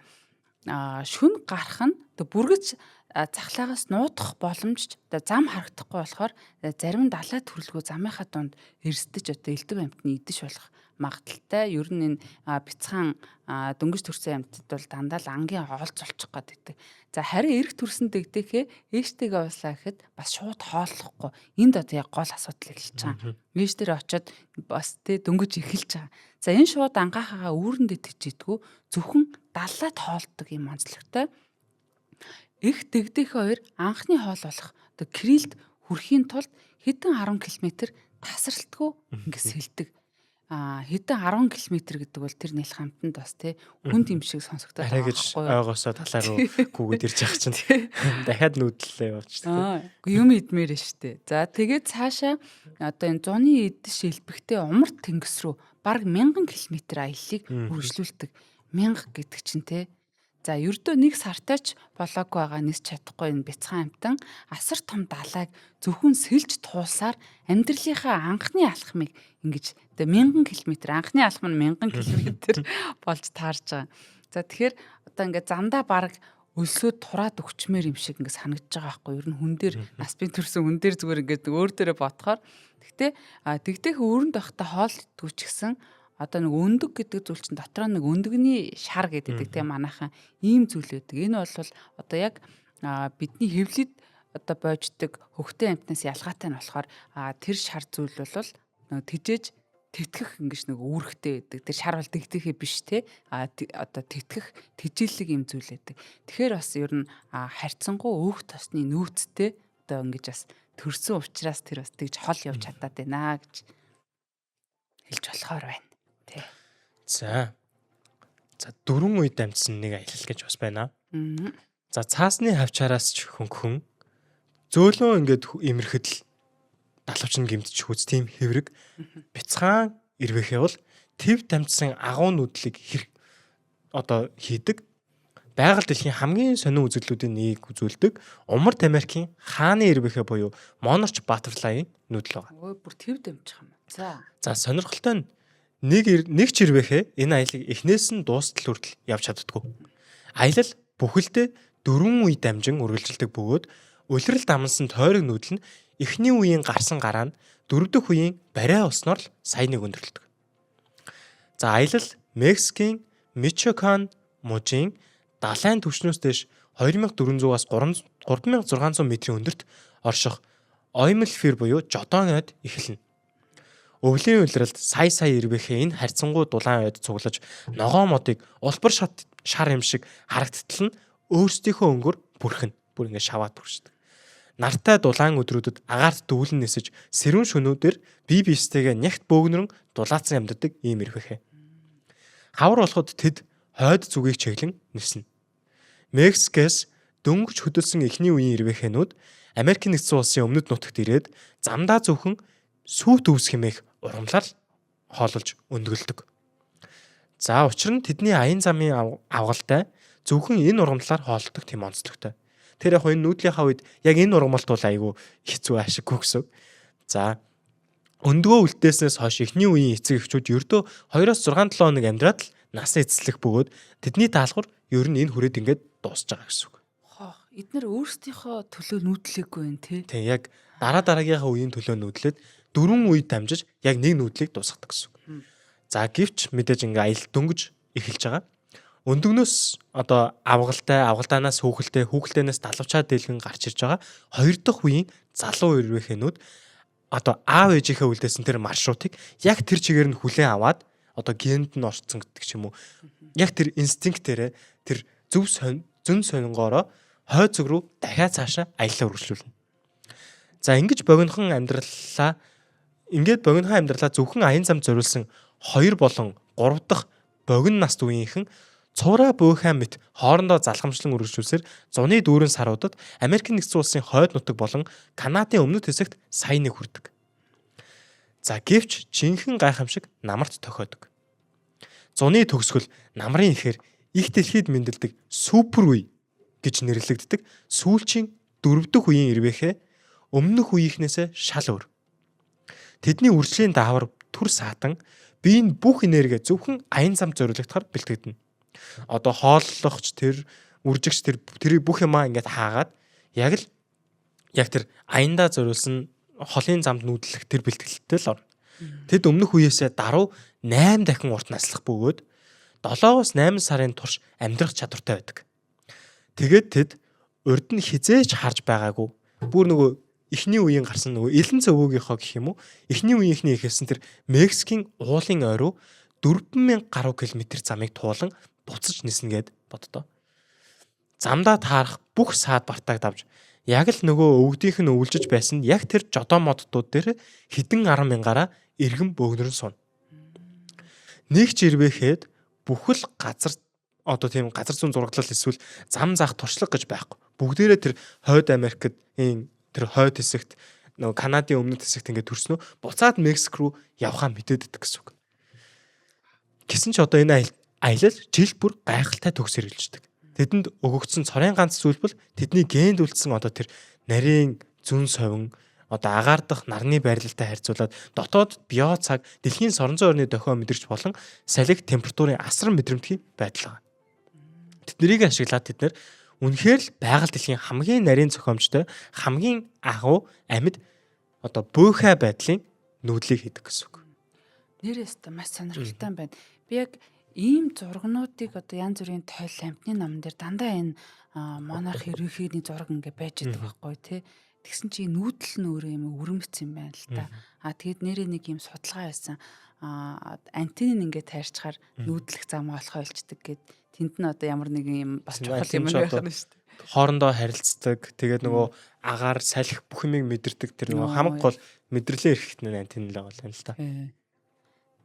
шүн гарах нь бүргэж цахлагаас нуудах боломжч зам харагдахгүй болохоор зарим далай төрлгөө замынхаа дунд эрсдэж одоо элдв амьтны идэж болох магадaltaй. Ер нь энэ бяцхан дөнгөж төрсэн амьтад бол дандаа л ангийн оолц олчих гээд байдаг. За харин эрэг төрсөн дэгдэхээ ээжтэйгээ ууслаа гэхэд бас шууд хооллохгүй. Энд одоо яг гол асуудал эхэлж байгаа. Ээж дээр очиод бас тэ дөнгөж эхэлж байгаа. За энэ шууд ангаахаа үүрэндээ тэжээдгүү зөвхөн далайд хоолдог юм онцлогтой. Их дэгдэх хоёр анхны хоол болох одоо крилд хүрэхийн тулд хэдэн 10 км тасралтгүй ингэ сэлдэг. хэдэн 10 км гэдэг бол тэр нийлх хамтанд бас тий хүн юм шиг сонсогдоод Арай байгаа гэж байхгүй юу? ойгоосоо талаа руу гүгээд ирж байгаа чинь дахиад нүүдлээ явуулчихдаг. Юм идмээр штэ. За тэгээд цаашаа одоо энэ зуны идэж элбэгтэй умарт тэнгис рүү бараг 1000 км аяллыг үргэлжлүүлдэг. 1000 гэдэг чинь те. За ердөө нэг сартаач болоогүй байгаа нисч чадахгүй энэ бяцхан амтан асар том далайг зөвхөн сэлж туусаар амьдралынхаа анхны алхмыг ингэж одоо 1000 км анхны алхам нь 1000 км болж таарж байгаа. За тэгэхээр одоо ингээд замдаа бараг өлсөд тураад өгчмээр юм шиг ингээд санагдаж байгаа байхгүй юу? Ер нь хүн дээр нас бий төрсөн хүн дээр зүгээр ингээд өөр дээрээ бодохоор тэгтээ тэгтэх өөрөнд байхдаа хоол идэггүй ч гэсэн одоо нэг өндөг гэдэг зүйл чинь дотроо нэг өндөгний шар гэдэг тийм манайхан ийм зүйл байдаг. Энэ бол одоо яг бидний хэвлэлд одоо боождаг хөхтөн амтнаас ялгаатай нь болохоор тэр шар зүйл бол тэжээж тэтгэх ингэж нэг үүрэгтэй байдаг. Тэр шар бол тэгдэхээ биш те. Одоо тэтгэх тэжээлэг юм зүйл байдаг. Тэгэхээр бас ер нь харьцангуй өөх тосны нөөцтэй одоо ингэж бас төрсөн учраас тэр бас тэгж хол явж чадаад байна гэж хэлж болохоор байна. Тэ. За дөрвөн үед амьдсан нэг аялал гэж бас байна. За цаасны хавчаараас ч хөнгөн зөөлөн ингээд имэрхэд л далавч нь гимтч хүч тийм хэврэг бяцхан ирвэхээ бол тэв дамжсан агуу нүдлийг одоо хийдэг. Байгаль дэлхийн хамгийн сонин үзэгдлүүдийн нэг үзүүлдэг Умард Америкийн хааны ирвэхээ буюу Монарч Баттерфлайн нүдэл байгаа. Ой бүр тэв дамжих юм. За сонирхолтой нь нэг ч ирвэхээ энэ аялыг эхнээс нь дуустал хүртэл явж чаддаггүй. Аялал бүхэлдээ 4 үе дамжин үргэлжилдэг бөгөөд улирал дамнсан тойрог нүдэл нь эхний үеийн гарсан гараа нь 4 дахь үеийн барай уснаар л саяныг өндөрлөдөг. За аялал Мексикийн Мичоакан мужийн далайн түвшнөөс дэш 2400-аас 3600 метрийн өндөрт орших Оймлфир буюу Жодон ойд эхэлнэ. Өвлийн улиралд сая ирвэхээ энэ харьцангуй дулаан ойд цуглаж ногоон модыг улбар шар юм шиг харагдтал нь өөрсдийнхөө өнгөөр бүрхэн бүр ингэ шаваад бүршдэг. Нартай дулаан өдрүүдэд агаарт дүүлэн нисэж сэрүүн шөнүүдээр бие биестэйгээ нягт бөөгнөрөн дулаацсан амьддаг ийм ирвэхээ. Хавар болоход тэд хойд зүгийг чиглэн ниснэ. Мексикээс дөнгөж хөдөлсөн эхний үеийн ирвэхэнүүд Америкийн нэгдсэн улсын өмнөд нутагт ирээд замдаа зөвхөн сүйт өвс хэмээх урамлаар хоололж өндгөлдөг. За учир нь тэдний аян замын авгалтай зөвхөн энэ урамлаар хоолдог тийм онцлогтой. Тэр яг энэ нүүдлийнхаа үед яг энэ ургамалт бол айгүй хэцүү ашиггүй гэсэн. За өндгөө үлдээснээс хойш эхний үеийн эцэг эхчүүд ердөө 2-6 7 хоног амьдраад л насаа эцэслэх бөгөөд тэдний даалгавар ер нь энэ хүрээд ингээд дуусж байгаа гэсэн үг. Эднэр өөрсдийнхөө төлөө нүүдлээгүй байх тий. Тэг яг дараагийнхаа үеийн төлөө нүүдлээд 4 үед дамжиж яг нэг нүүдлийг дуусгадаг гэсэн үг. За гэвч мэдээж ингээ аялал дөнгөж эхэлж байгаа. Өндөгнөөс одоо авгалдаанаас хүүхэлдээнээс далавчаад дэлгэн гарч ирж байгаа 2 дахь үеийн залуу ирвэхэнүүд одоо аав ээжийнхээ үлдээсэн тэр маршрутыг яг тэр чигээр нь хүлээн аваад одоо генд нь орцсон гэдэг ч юм уу. Яг тэр инстинктээрээ тэр зөн сонингоороо хойд зүг рүү дахиад цаашаа аяллаа үргэлжлүүлнэ. За ингэж богинохон амьдралаа зөвхөн аян зам зориулсан 2 болон 3 дахь богино наст үеийнхэн цувраа буйхан мэт хоорондоо залхамжлан үргэлжлүүлсээр зуны дүүрэн саруудад Америкийн нэгдсэн улсын хойд нутаг болон Канадын өмнөд хэсэгт саяныг хүрдэг. За гэвч жинхэнэ гайхамшиг намарт тохиодог. Зуны төгсгөл намрын ихээр их дэлхийд мэндэлдэг супер үе гэж нэрлэгддэг сүүлчийн 4 дахь үеийн ирвэхээ өмнөх үеийнхнээсээ шал өөр. Тэдний үржлийн даавар түр саатан биеийн бүх энерги зөвхөн аян зам зориулагдахаар бэлтгэгдэнэ. Одоо хооллогч үржигч тэрийг бүх юмаа ингээд хаагаад яг тэр аяндаа зориулсан холын замд нүүдлэх тэр бэлтгэлтэй л орно. Тэд өмнөх үеэсээ даруй 8 дахин урт наслах бөгөөд 7-8 сарын турш амьдрах чадвартай байдаг. Тэгээд тэд урд нь хизээж харж байгаагүй бүр нөгөө эхний үеийн гарсан нөгөө элен цөвөөгийнхоо гэх юм уу эхний үеийнхний ихэлсэн тэр Мексикийн уулын ой руу 4000 гаруй километр замыг туулан буцаж ниснэ гэд боддоо. Замдаа таарах бүх саад бартааг давж яг л нөгөө өвгдийнх нь өвлжиж байсан яг тэр жодон моддууд дээр хэдэн 10 мянгаараа иргэн бөөгнөрн суна. нэг ч ирвэхэд бүхэл газар одоо тийм газар зүүн зураглал эсвэл зам заах туршлага гэж байхгүй. Бүгдээрээ тэр хойд Америкт тэр хойд хэсэгт нөгөө Канадын өмнөд хэсэгт ингээд төрснөө буцаад Мексик руу явхаа мэдээд идэх гэсэн үг. Гэсэн ч одоо энэ аялал жил бүр гайхалтай төгс хэрэгжилдэг. Тэдэнд өгөгдсөн цорын ганц зүйл бол тэдний генд үлдсэн одоо тэр нарийн зүн совин одоо агаардах нарны байрлалтай харьцуулаад дотоод био цаг дэлхийн сорон зайн орны дохио мэдэрч болон салхи температурын асар мэдрэмтгий байдал байгаа. Тэднийг ашиглаад тэд нэр үнэхээр л байгаль дэлхийн хамгийн нарийн зохиомжтой хамгийн агуу амьд одоо буйхай байдлын нүүдлийг хийдэг гэсэн үг. Нэрээс та маш сонирхолтой байна. Би яг ийм зургнуудыг одоо янз бүрийн тойл амтны номон дээр дандаа энэ монарх ерөнхийдний зураг ингээ байж байгаа байхгүй тий. Тэгсэн чи нүүдэл нь өөрөө юм өрөмц юм байна л та. Тэгэд нэрээ нэг юм судалгаа байсан. Антинын ингээ тайрчаар нүүдлэх зам олох ойлцдаг гэд тэнд нь одоо ямар нэгэн юм бас чухал юм байх нь шүү дээ. Хоорондоо харилцдаг. Тэгээд нөгөө агаар салхи бүх юмыг мэдэрдэг тэр нөгөө хамаг гол мэдрэлээ эрхтэн антин л байгаа юм л та.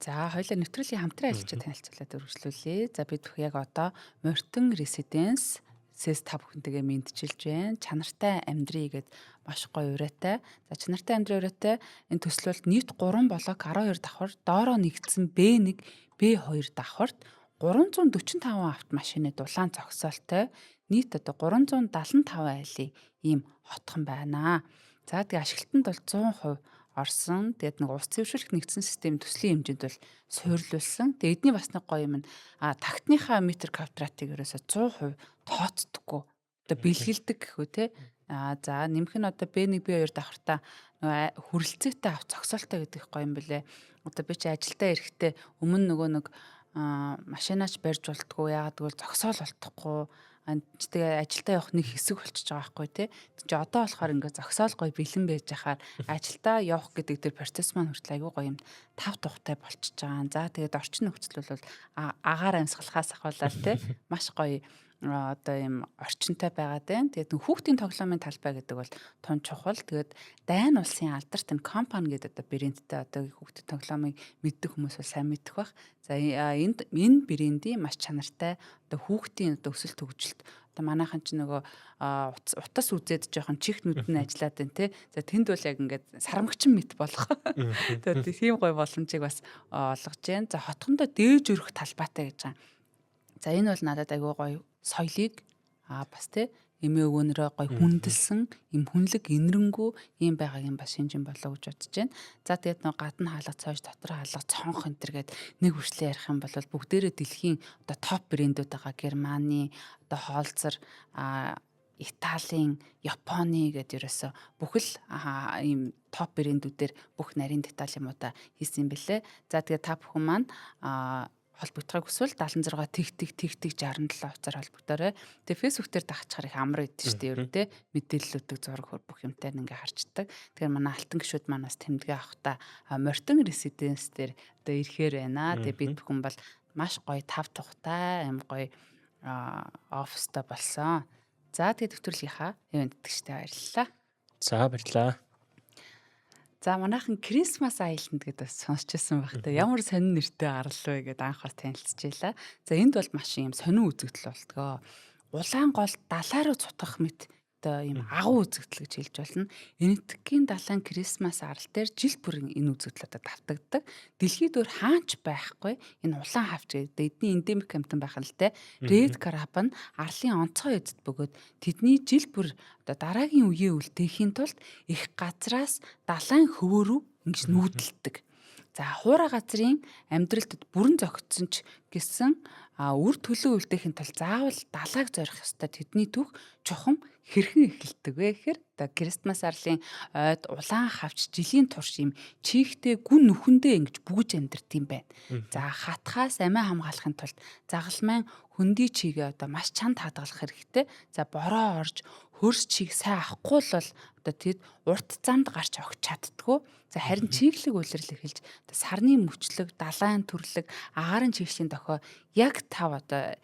За хоёулаа нэвтрүүлгийн хамтран ажиллаж танилцуулаад өргөжлүүлье. За бид бүх яг одоо Мортон Residence сэс та бүхэнтэйгээ мэдчилж байна. Чанартай амьдрий гэд маш гоё ураатай. За чанартай амьдрий ураатай энэ төслөлд нийт 3 блок 12 давхар доороо нэгдсэн B1, B2 давхарт 345 автомашины дулаан зогсоолтой нийт одоо 375 айлын ийм хотхон байна. За тэгээ ашиглалтанд бол 100% орсон. Тэгээд нэг улс цэвэршүүлэх нэгдсэн систем төслийн хэмжээнд бол суйрлуулсан. Тэгээд эдний бас нэг гоё юм. Тагтныхаа метр квадратыг ерөөсө 100% тооцдоггүй. Одоо бэлгэлдэг гэхүү те. За нэмэх нь одоо B1, B2 давхартаа хүрэлцээтэй авах зогсоолтой гэдэг гоё юм бэлээ. Одоо би чи ажилдаа ирэхдээ өмнө нөгөө нэг машинаач барьж болтгоо. Яагаад гэвэл зогсоол болтохгүй. Тэгээ ажилдаа явах нэг хэсэг болчихж байгаа байхгүй тий. Чи одоо болохоор ингээд зогсоол гоё бэлэн байж хахаар ажилдаа явах гэдэг тэр процесс маань хүртэл аягүй гоё юм тав тухтай болчихж байгаа. За тэгээд орчин нөхцөл бол агаар амьсгалахаас ахуулаад тий маш гоё одоо юм орчинтай байгаад байна. Тэгээд хүүхдийн тоглоомын талбай гэдэг бол тун чухал. Тэгээд Дайн улсын алдарт энэ компани гэдэг одоо брэндтэй одоо хүүхдийн тоглоомыг мэддэг хүмүүс бол сайн мэдэх бах. За энэ брендийн маш чанартай одоо хүүхдийн одоо өсөлт хөгжилт одоо манайхан ч нөгөө утас үзээд жоохон чихт нүдэн ажиллаад байна те. За тэнд бол яг ингээд сарамгчин мэт болох. Тэгээд тийм гоё боломжийг бас олгож байна. За хотхондоо дээж өрөх талбайтай гэж байгаа. За энэ бол надад аягүй гоё соёлыг бас те эмээ өвгөнөрөө гоё хүндэлсэн юм хүнлэг инэрэнгүү юм байгаагийн бас шинжин болоо гэж бодож байна. За тэгээд нөгөө гадна хаалга цоож дотор хаалга цонх энэ төр гээд нэг хүршлээ ярих юм бол бүгдээрээ дэлхийн одоо топ брэндүүд байгаа Германы одоо Холцер Италийн, Японы гэдэг ерөөсө бүхэл ийм топ брэндүүдээр бүх нарийн деталь юмудаа хийсэн юм бэлээ. За тэгээд та бүхэн маань холбогдохыг хүсвэл 76 тэг 67 хувцаар холбогдоорой. Тэгээ фэйсбүүк дээр дагчаар их амар идэв шүү дээ. Ерөнтэй мэдээллүүдийг зураг хөр бүх юмтай ингээ харцдаг. Тэгэхээр манай алтан гişүүд манаас тэмдэгэ авахта Мортон Residence дээр одоо ирэхээр байна. Тэгээ бид бүхэн бол маш гоё тав тухтай аим гоё оффистай болсон. За тэгээ төвтөрлийнхаа ивент тэгштэй баярлалаа. За баярлалаа. За манайхан Christmas Island гэдэг сонсчихсан байх та. Ямар сонин нэртэй гарал вэ гэдээ анхаар танилцчихлаа. За энд бол маш юм сонин үзэгдэл болтгоо. Улаан гол далаа руу цутгах мэт одоо юм агуу үзэгдэл гэж хэлж болно. Энэтхэгийн далайн Christmas арал дээр жил бүр энэ үзэгдлүүдэд давтагддаг. Дэлхийд өөр хаач байхгүй энэ улаан хавч гэдэг эдний эндемик амтан байх л те. Red crab нь арлын онцгой эзэд бөгөөд тэдний жил бүр одоо дараагийн үеийн үлдээхийн тулд их газраас далайн хөвөө рүү ингэж нүүдэлдэг. За хуура газрын амьдралд бүрэн зохицсон ч гэсэн үр төлөө үлдээхийн тулд заавал далайг зорих ёстой. Тэдний түүх чухам хэрхэн эхэлдэг вэ гэхээр одоо Christmas арлын ойд улаан хавч жилийн турш юм чихтэй гүн нүхэндээ ингэж бүгж амьдрт юм байна. За хатхаас амиа хамгаалахын тулд загалмайн хөндөй чигээ одоо маш чанд хадгалах хэрэгтэй. За бороо орж хөрс чиг сайн авахгүй бол одоо тэд урт замд гарч огч чаддгүй. За харин чиглэг үйлрэл эхэлж одоо сарны мөчлөг, далайн төрлөг, агаарын чигшлийн дохио яг тав одоо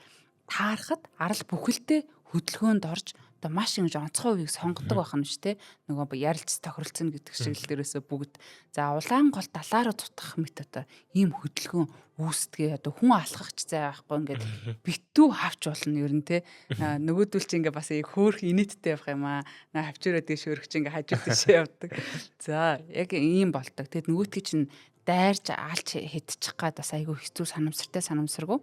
таарахад арал бүхэлдээ хөдөлгөөнд орж одоо маш ингэж онцгой үеийг сонгодог байх нь шүү дээ. Нөгөө ярилц тохиролцсон гэдэг шиг л дээрээсээ бүгд. За улаан гол далаараа цутгах мэт одоо ийм хөдөлгөөн үүсдгээ одоо хүн алхах ч зай байхгүй ингээд битүү хавч болно ер нь те. Нөгөөдөл чи ингээ бас хөөх инээдтэй явах юм аа. Хавчраад дэш өргөч ингээ хажууд дэшээ явдаг. За яг ийм болдог. Тэгэд нөгөөдгий чинь дайрч алж хэдчих гад бас айгүй хэцүү санамсаргүй.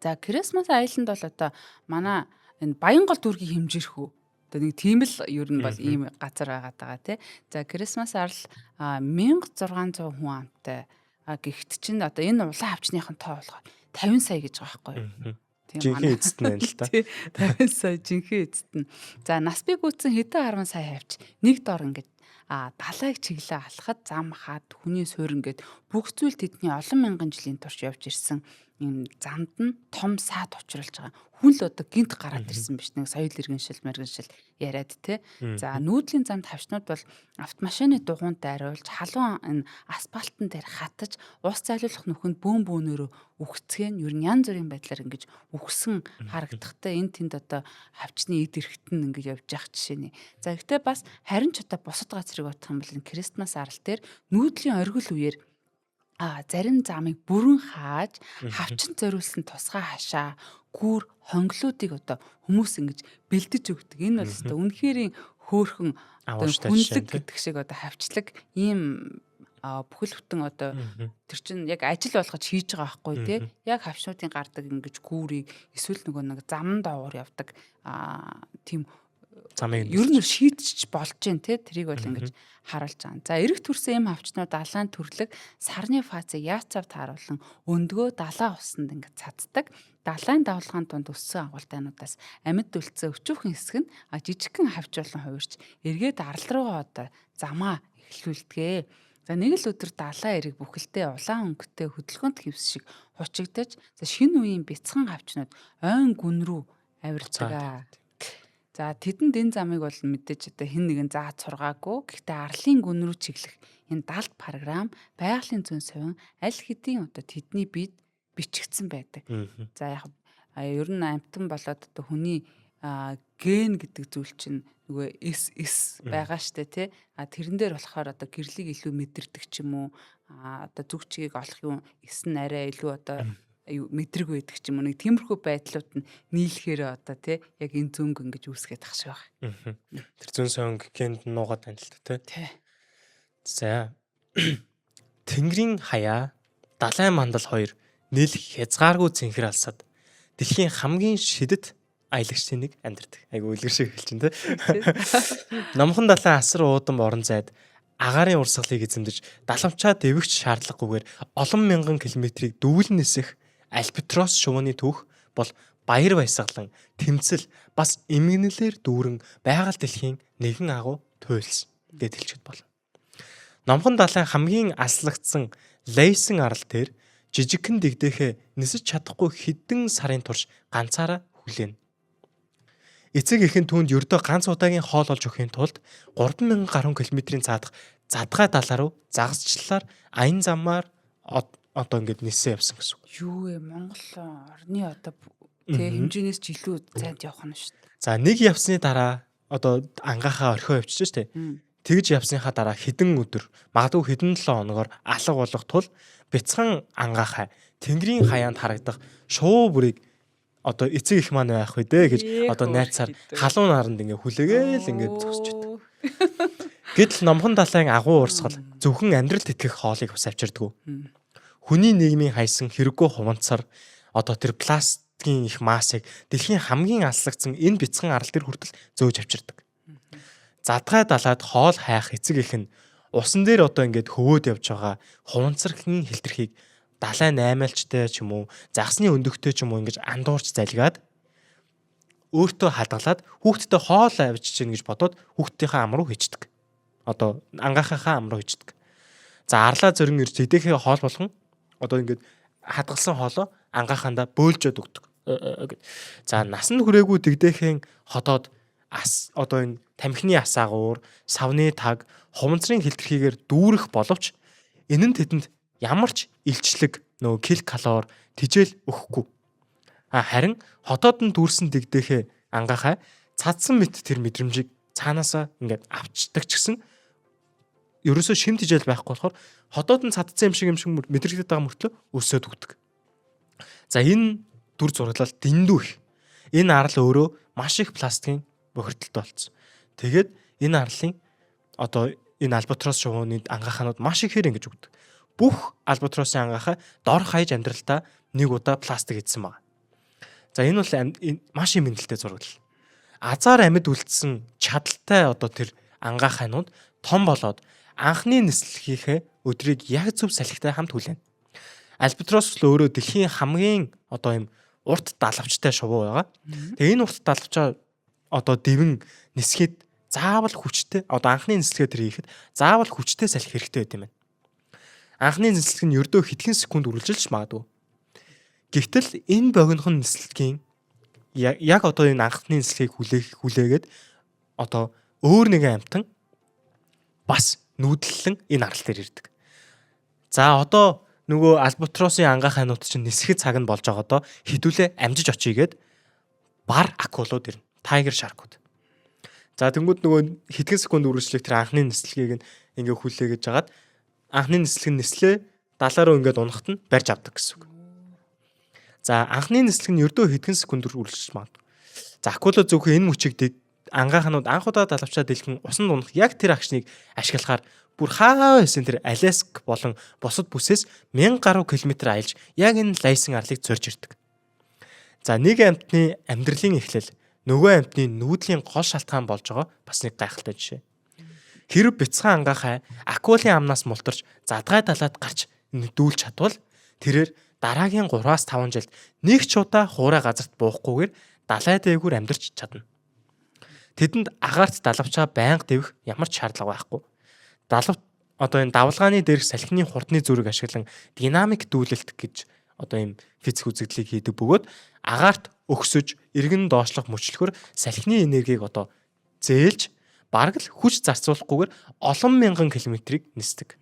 За Christmas Island бол одоо манай энэ Баянгол дүүргийн хэмжээрхүү. Одоо нэг тийм л ер нь бол ийм газар байгаад байгаа тий. За Christmas Island 1600 хүн амтай. Гэхдээ чинь одоо энэ улаан хавчныхын тоо болохоор 50 сая гэж байгаа байхгүй юу? Жинхэнэ эцэст нь л та. 50 сая жинхэнэ эцэст нь. За нас би гүйтсэн хэдэн 10 сая хавч нэг дор ингэж далайг чиглээ алхахад зам хаад хүний суурь ингээд бүх зүйл тэдний олон мянган жилийн турш явж ирсэн юм замд нь том саад учруулж байгаа. Хүн л одоо гинт гараад ирсэн биш нэг соёл иргэншил яриад те. За нүүдлийн замд хавчнууд бол автомашины дугуйнд дайруулж халуун энэ асфальтан дээр хатаж ус зайлуулах нүхэнд бөөн бөөнөөрөө үхцгэн ер нь янз бүрийн байдлаар ингэж үхсэн харагдахтай энэ тэнд одоо хавчны эд эрхтэн ингэж явж явах жишээ нэ. За гэхдээ бас харин ч одоо бусад газрыг бодох юм бол энэ Christmas Island дээр нүүдлийн оргил үеэр зарим замыг бүрэн хааж хавчин зориулсан тусгай хашаа гүр хонглуудыг одоо хүмүүс ингэж бэлдэж өгдөг. Энэ бол одоо үнэхээр хөөхөн хүнлэг гэдэг шиг одоо хавчлаг ийм бүхэл бүтэн одоо тэр чинь яг ажил болгож хийж байгаа байхгүй тий. Яг хавчнуудын гардаг ингэж гүүрийг эсвэл нөгөө нэг зам доогуур явдаг тийм замыг ер нь шийдчих болж гэн те тэрийг бол ингэж харуулж байгаа. За эрэг төрсэн эм хавчнууд далайн төрлөг сарны фазыг яацав тааруулан өндгөө далаа усанд ингэж цаддаг. Далайн давлгаан донд өссөн агуултайнуудаас амьд үлдсэн өчүүхэн хэсэг нь жижигхэн хавч болон хувирч эргээд арал руугаа одоо замаа эхлүүлдэг. За нэг л өдөр далайн эрэг бүхэлдээ улаан өнгөтэй хөдөлгөөнт хевс шиг хучигдаж за шинэ үеийн бяцхан хавчнууд ойн гүн рүү авирцгаа. За тэдэнд энэ замыг бол мэдээж одоо хэн нэгэн зааж сургаагүй. Гэхдээ арлын гүн рүү чиглэх энэ 70 програм байгалийн зүйн совин аль хэдийн одоо тэдний бид бичигдсэн байдаг. За яг ер нь амтан болоод одоо хүний ген гэдэг зүйл чинь нөгөө эс байгаа штэ тий. Тэрэн дээр болохоор одоо гэрлийг илүү мэдэрдэг ч юм уу. Одоо зүг чигийг олох юм эс нь арай илүү одоо мэдрэг байдаг ч юм уу нэг тиймэрхүү байдлууд нь нийлэхээр одоо тий яг энэ зөнгө ингэж үүсгээд тах шиг байна. Тэр зүүн сонг генд нуугаад байна л та тий. За Тэнгэрийн хаяа далайн мандал хоёр нэл хязгааргүй цэнхэр алсад дэлхийн хамгийн шидэт аялагчдын нэг амьдардаг. Айгу үлгэр шиг хэлж байна тий. Номхон далайн асар уудан орон зайд агаарын урсгалыг эзэмдэж далавчаа дэвэгч шаардлагагүйгээр олон мянган километрийг дүүл нисэх Альбатрос шувууны түүх бол баяр баясгалан тэмцэл бас эмгэнэлээр дүүрэн байгаль дэлхийн нэгэн агуу туйлс гэж хэлчихэд болно. Номхон далайн хамгийн аслагдсан Лейсэн арал дээр жижигхэн дэгдэхээ нисэж чадахгүй хэдэн сарын турш ганцаараа хүлээн. Эцэг эхэн түүнд ердөө ганц удаагийн хоол олж өгөхийн тулд 3000 гаруй километрийн цаадах задгай далаа руу загасчлалаар аян замаар одоо ингэж нисээ явсан гэсэн. Юу вэ Монгол орны одоо тэг хэмжээнээс ч илүү зайд явах нь шүү дээ. За нэг явсны дараа одоо ангаахаа орхио явчихж штэ. Тэгж явсныхаа дараа хэдэн өдөр магадгүй хэдэн 7 хоногор алга болох тул бяцхан ангаахаа Тэнгэрийн хаяанд харагдах шуу бүрийг одоо эцэг их маань байх вэ дээ гэж одоо найцаар халуун наранд ингээ хүлээгээл ингээ зогсож байдаг. Гэтэл номхон далайн агуу урсгал зөвхөн амьдралд итгэх хоолыг бас авчирдаг. Хүний нийгмийн хайсан хэрэггүй хуванцар одоо тэр пластикийн их массыг дэлхийн хамгийн аслагдсан энэ бяцхан арал дээр хүртэл зөөж авчирдаг. Задгай далаад хоол хайх эцэг их нь усан дээр одоо ингээд хөвөөд явж байгаа хуванцархын хэлтэрхийг далайн наймаалчтай ч юм уу загсны өндөгтэй ч юм уу ингэж андуурч залгаад өөртөө хадгалаад хүүхдтэй хоол авчиж гин гэж бодоод хүүхдийнхээ ам руу хийчдэг. Одоо ангаахынхаа ам руу хийчдэг. За арлаа зөрөн ирж тэдэхээ хоол болгон одоо ингээд хадгалсан хоолоо ангаахандаа бөөлжөд өгдөг. За насанд хүрээгүй дэгдэхэн хотоод одоо энэ тамхины асаагуур, савны таг, хуванцрын хэлтэрхийгээр дүүрэх боловч энэ нь тэдэнд ямар ч илчлэг нөгөө кил калори тижэл өгөхгүй. Харин хотоод нь дүүрсэн дэгдэхээ ангаахаа цадсан мэт тэр мэдрэмжийг цаанаасаа ингээд авчдаг ч гэсэн ерөөсөө шимт хижээл байхгүй болохоор ходоод нь цадсан юм шиг мэдрэгдээд байгаа мөртлөө өсөөд өгдөг. За энэ дүр зураглал дэндүү их. Энэ арал өөрөө маш их пластикийн бохирдолтой болсон. Тэгээд энэ арлын одоо энэ альбатрос шувууны ангааханууд маш ихээр ингэж өгдөг. Бүх альбатросын ангаахаа дор хаяж амьдралтаа нэг удаа пластик идсэн байна. За энэ бол маш их мэдлэлтэй зураглал. Азар амьд үлдсэн чадaltaй одоо тэр ангааханууд том болоод анхны нислэхийнхээ өдрийг яг зөв салхитай хамт хүлээнэ. Альбатрос л өөрөө дэлхийн хамгийн одоо юм урт далавчтай шувуу байгаа. Тэгээ энэ урт далавчаа одоо дэвэн нисгээд заавал хүчтэй одоо анхны нислэгээ тэр хийхэд заавал хүчтэй салхи хэрэгтэй байт юм байна. Анхны нислэг нь ердөө хэдхэн секунд үргэлжилж магадгүй. Гэвтэл энэ богинохон нислэгийн яг одоо энэ анхны нислэгийг хүлээгээд одоо өөр нэгэн амтан бас нүүдлэн энэ арал дээр ирдэг. За одоо нөгөө альбатросын ангааханууд чинь нисэхэд цаг нь болж байгаа доо хідүүлээ амжиж очийгээд бар акулууд ирнэ. Тайгер шаркууд. За тэнгууд нөгөө хэдхэн секунд үргэлжлэх тэр анхны нислэгийг ингээ хүлээгээд жагаад анхны нислэг нь нислээ далаа руу ингээд унахт нь барьж авдаг гэсэн үг. За анхны нислэг нь ердөө хэдхэн секунд үргэлжлэж магадгүй. За акулууд зөвхөн энэ мөчийг ангааханууд анх удаа далавчаа дэлгэн усанд унах яг тэр агшныг ашиглахаар бүр хаа байсан тэр Аляск болон бусад бүсээс 1000 гаруй километр аялж яг энэ лайсан арлыг зорж ирдэг. За нэг амьтны амьдралын эхлэл нөгөө амьтны нүүдлийн гол шалтгаан болж байгаа бас нэг гайхалтай жишээ. Хэрв бяцхан ангаахай акулын амнаас мултарч задгай далаад гарч дүүлж чадвал тэрээр дараагийн 3-5 жилд нэг ч удаа хуурай газарт буухгүйгээр далай дээгүүр амьдарч чадна. Тэдэнд агаарт далавчаа байнга дэвэх ямар ч шаардлага байхгүй. Одоо энэ давлгааны дээрх салхины хурдны зүрэг ашиглан динамик дүүлэлт гэж одоо ийм физик үзэгдлийг хийдэг бөгөөд агаарт өгсөж эргэн доошлох мөчлөхөр салхины энергийг одоо зээлж бараг л хүч зарцуулахгүйгээр олон мянган километрийг нисдэг.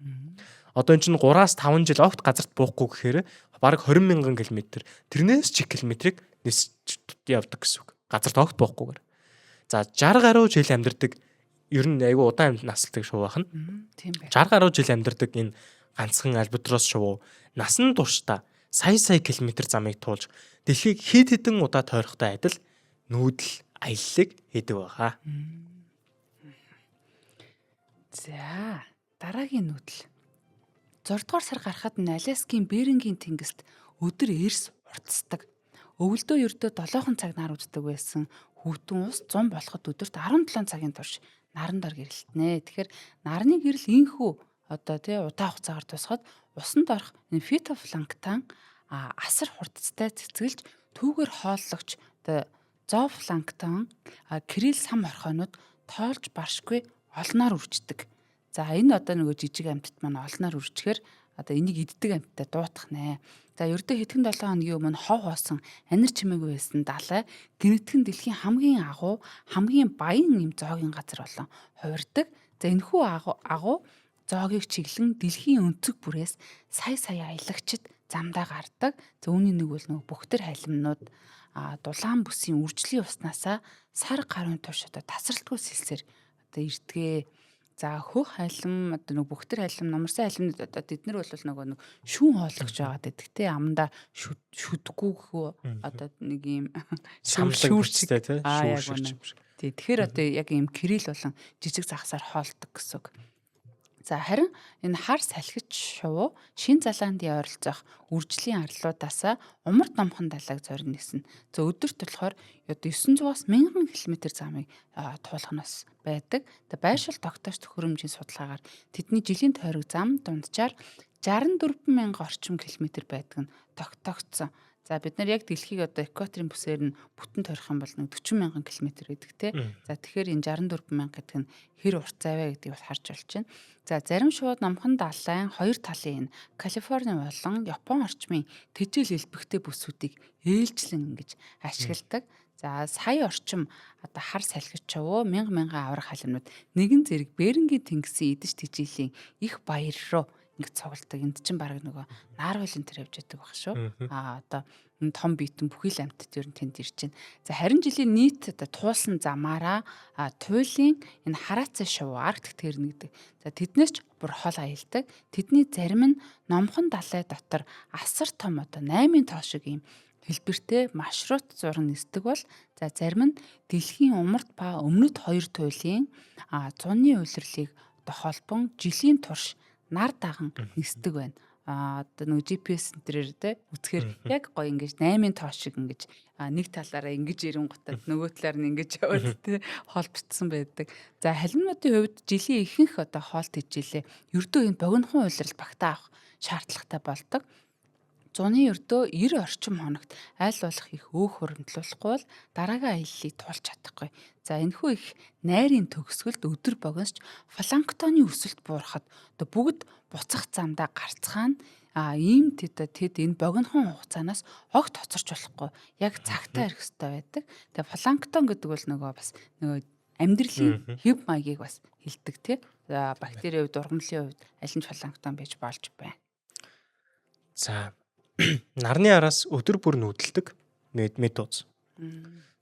Одоо энэ чинь 3-5 жил огт газарт буухгүй гэхээр бараг 20 мянган километр тэрнээс ч их километрийг нисж явдаг гэсэн үг. Газарт огт буухгүйгээр. За 60 гаруй жил амьдардаг ер нь айгүй удаан насалдаг шувуу байна. Тийм бай. 60 гаруй жил амьдардаг энэ ганцхан альбатрос шувуу насан туршдаа сая километр замыг туулж дэлхийг хэд хэдэн удаа тойрохтой адил нүүдэл аяллыг хийдэг байгаа. За дараагийн нүүдэл. 6 дугаар сар гарахад нь Аляскийн Берингийн тэнгист өдөр эрс уртсдаг. Өвөлдөө ердөө 7 цаг нар үздэг байсан хүүтэн ус 100 болоход өдөрт 17 цагийн турш наран дор гэрэлтнэ. Тэгэхээр нарны гэрэл инхүү одоо удаан хугацаагаар тусахад усанд орох энэ фитопланктон асар хурдцтай цэцгэлж түүгээр хооллогч одоо зоопланктон крил сам орхойнууд тоолж баршгүй олноор үрждэг. За энэ одоо нөгөө жижиг амьтад маань олноор үржихээр одоо энийг иддэг амьтад дуутах нэ. За ердөө хэдхэн 7 хоногийн өмнө хов хоосон анир чимээгүй байсан далай гинэтгэн дэлхийн хамгийн агуу хамгийн баян юм зоогийн газар болон хувирдаг. За энэхүү агуу зоогийг чиглэн дэлхийн өнцөг бүрээс сая аялагчид замдаа гардаг. За үүний нэг бол нөгөө бүхтэр халимнууд дулаан бүсийн үржлийн уснасаа сар гарын турш одоо тасралтгүй сэлсээр одоо ирдгээ. За хөх халим одоо нэг бүхтэр халим намарсан халимнууд одоо бид нар бол нөгөө нэг шүүн хооллогч байгаад байдаг те амдаа шүдггүй одоо нэг юм шүүрчтэй те шүүрч. Тэгэхээр одоо яг ийм крил болон жижиг загсаар хоолдог гэсэн үг. За харин энэ хар салхич шувуу Шинэ Зеландын ойролцоох үржлийн арлуудаас умард номхон далайг зорин нэсэн. За өдөрт болохоор одоо 900-аас 1000 км замыг туулахнаас байдаг. За байршил тогтоож төхөөрөмжийн судалгаагаар тэдний жилийн тойрог зам дунджаар 64,000 орчим километр байдаг нь тогтоогдсон. За бид нар яг дэлхийг одоо экваторын бүсээр нь бүтэн тойрох юм бол 40,000 км гэдэг те. За тэгэхээр энэ 64,000 гэдэг нь хэр урт завэ гэдгийг бас харж болж байна. За зарим шууд номхон далайн хоёр талын энэ Калифорни болон Япон орчмын тэжээл элбэгтэй бүсүүдийг ээлжлэн ингэж ашигладаг. За сая орчим одоо хар салхич шувуу мянган аврах халимнууд нэгэн зэрэг Берингийн тэнгисийн идэж тэжээлийн их баяр руу ингэ цугладаг. Энд чинь баг нөгөө нар хуулийн тэр явж байдаг баг шүү. Мгм. Одоо энэ том биетэн бүхий л амьтад ер нь тэнд ирж байна. За харин жилийн нийт одоо туулсан замаараа туйлын энэ хараацай шувуу Арктик тэрнэ гэдэг. За тэднээс ч бүр хол аялдаг. Тэдний зарим нь номхон далай дотор асар том одоо 8 тоо шиг ийм хэлбэртэй маршрут зураг нисдэг бол за зарим нь дэлхийн умард ба өмнөд хоёр туйлын зуны улирлыг одоо холбон жилийн турш нар даган нисдэг байна. Одоо нөгөө GPS энтрээр те үзэхээр яг гоё ингэж 8 тоо шиг ингэж нэг талаараа ингэж ирэнгутад нөгөө талаар нь ингэж яваад те холбогдсон байдаг. За халимнуудын хувьд жилийн ихэнх одоо хоолт хичээлээ ердөө энэ богинохон улирал багтаа авах шаардлагатай болдог. Зуны ердөө 90 орчим хоногт аль болох их өөх хуримтлуулахгүй бол дараагийн аяллыг туулж чадахгүй. За энэхүү их найрын төгсгөлд өдөр богиносч планктоны өсөлт буурахад одоо бүгд буцах замдаа гарцгаана. Ийм тэд энэ богинохон хугацаанаас огт хоцорч болохгүй. Яг цагтаа ирэх хэрэгтэй байдаг. Тэгээ планктон гэдэг бол нөгөө бас нөгөө амьдралын хэв маягийг бас хилдэг тий. За бактерийн хувьд, ургамлын хувьд аль нь планктон байж болж байна. За нарны араас өдөр бүр нүүдэлдэг медуз.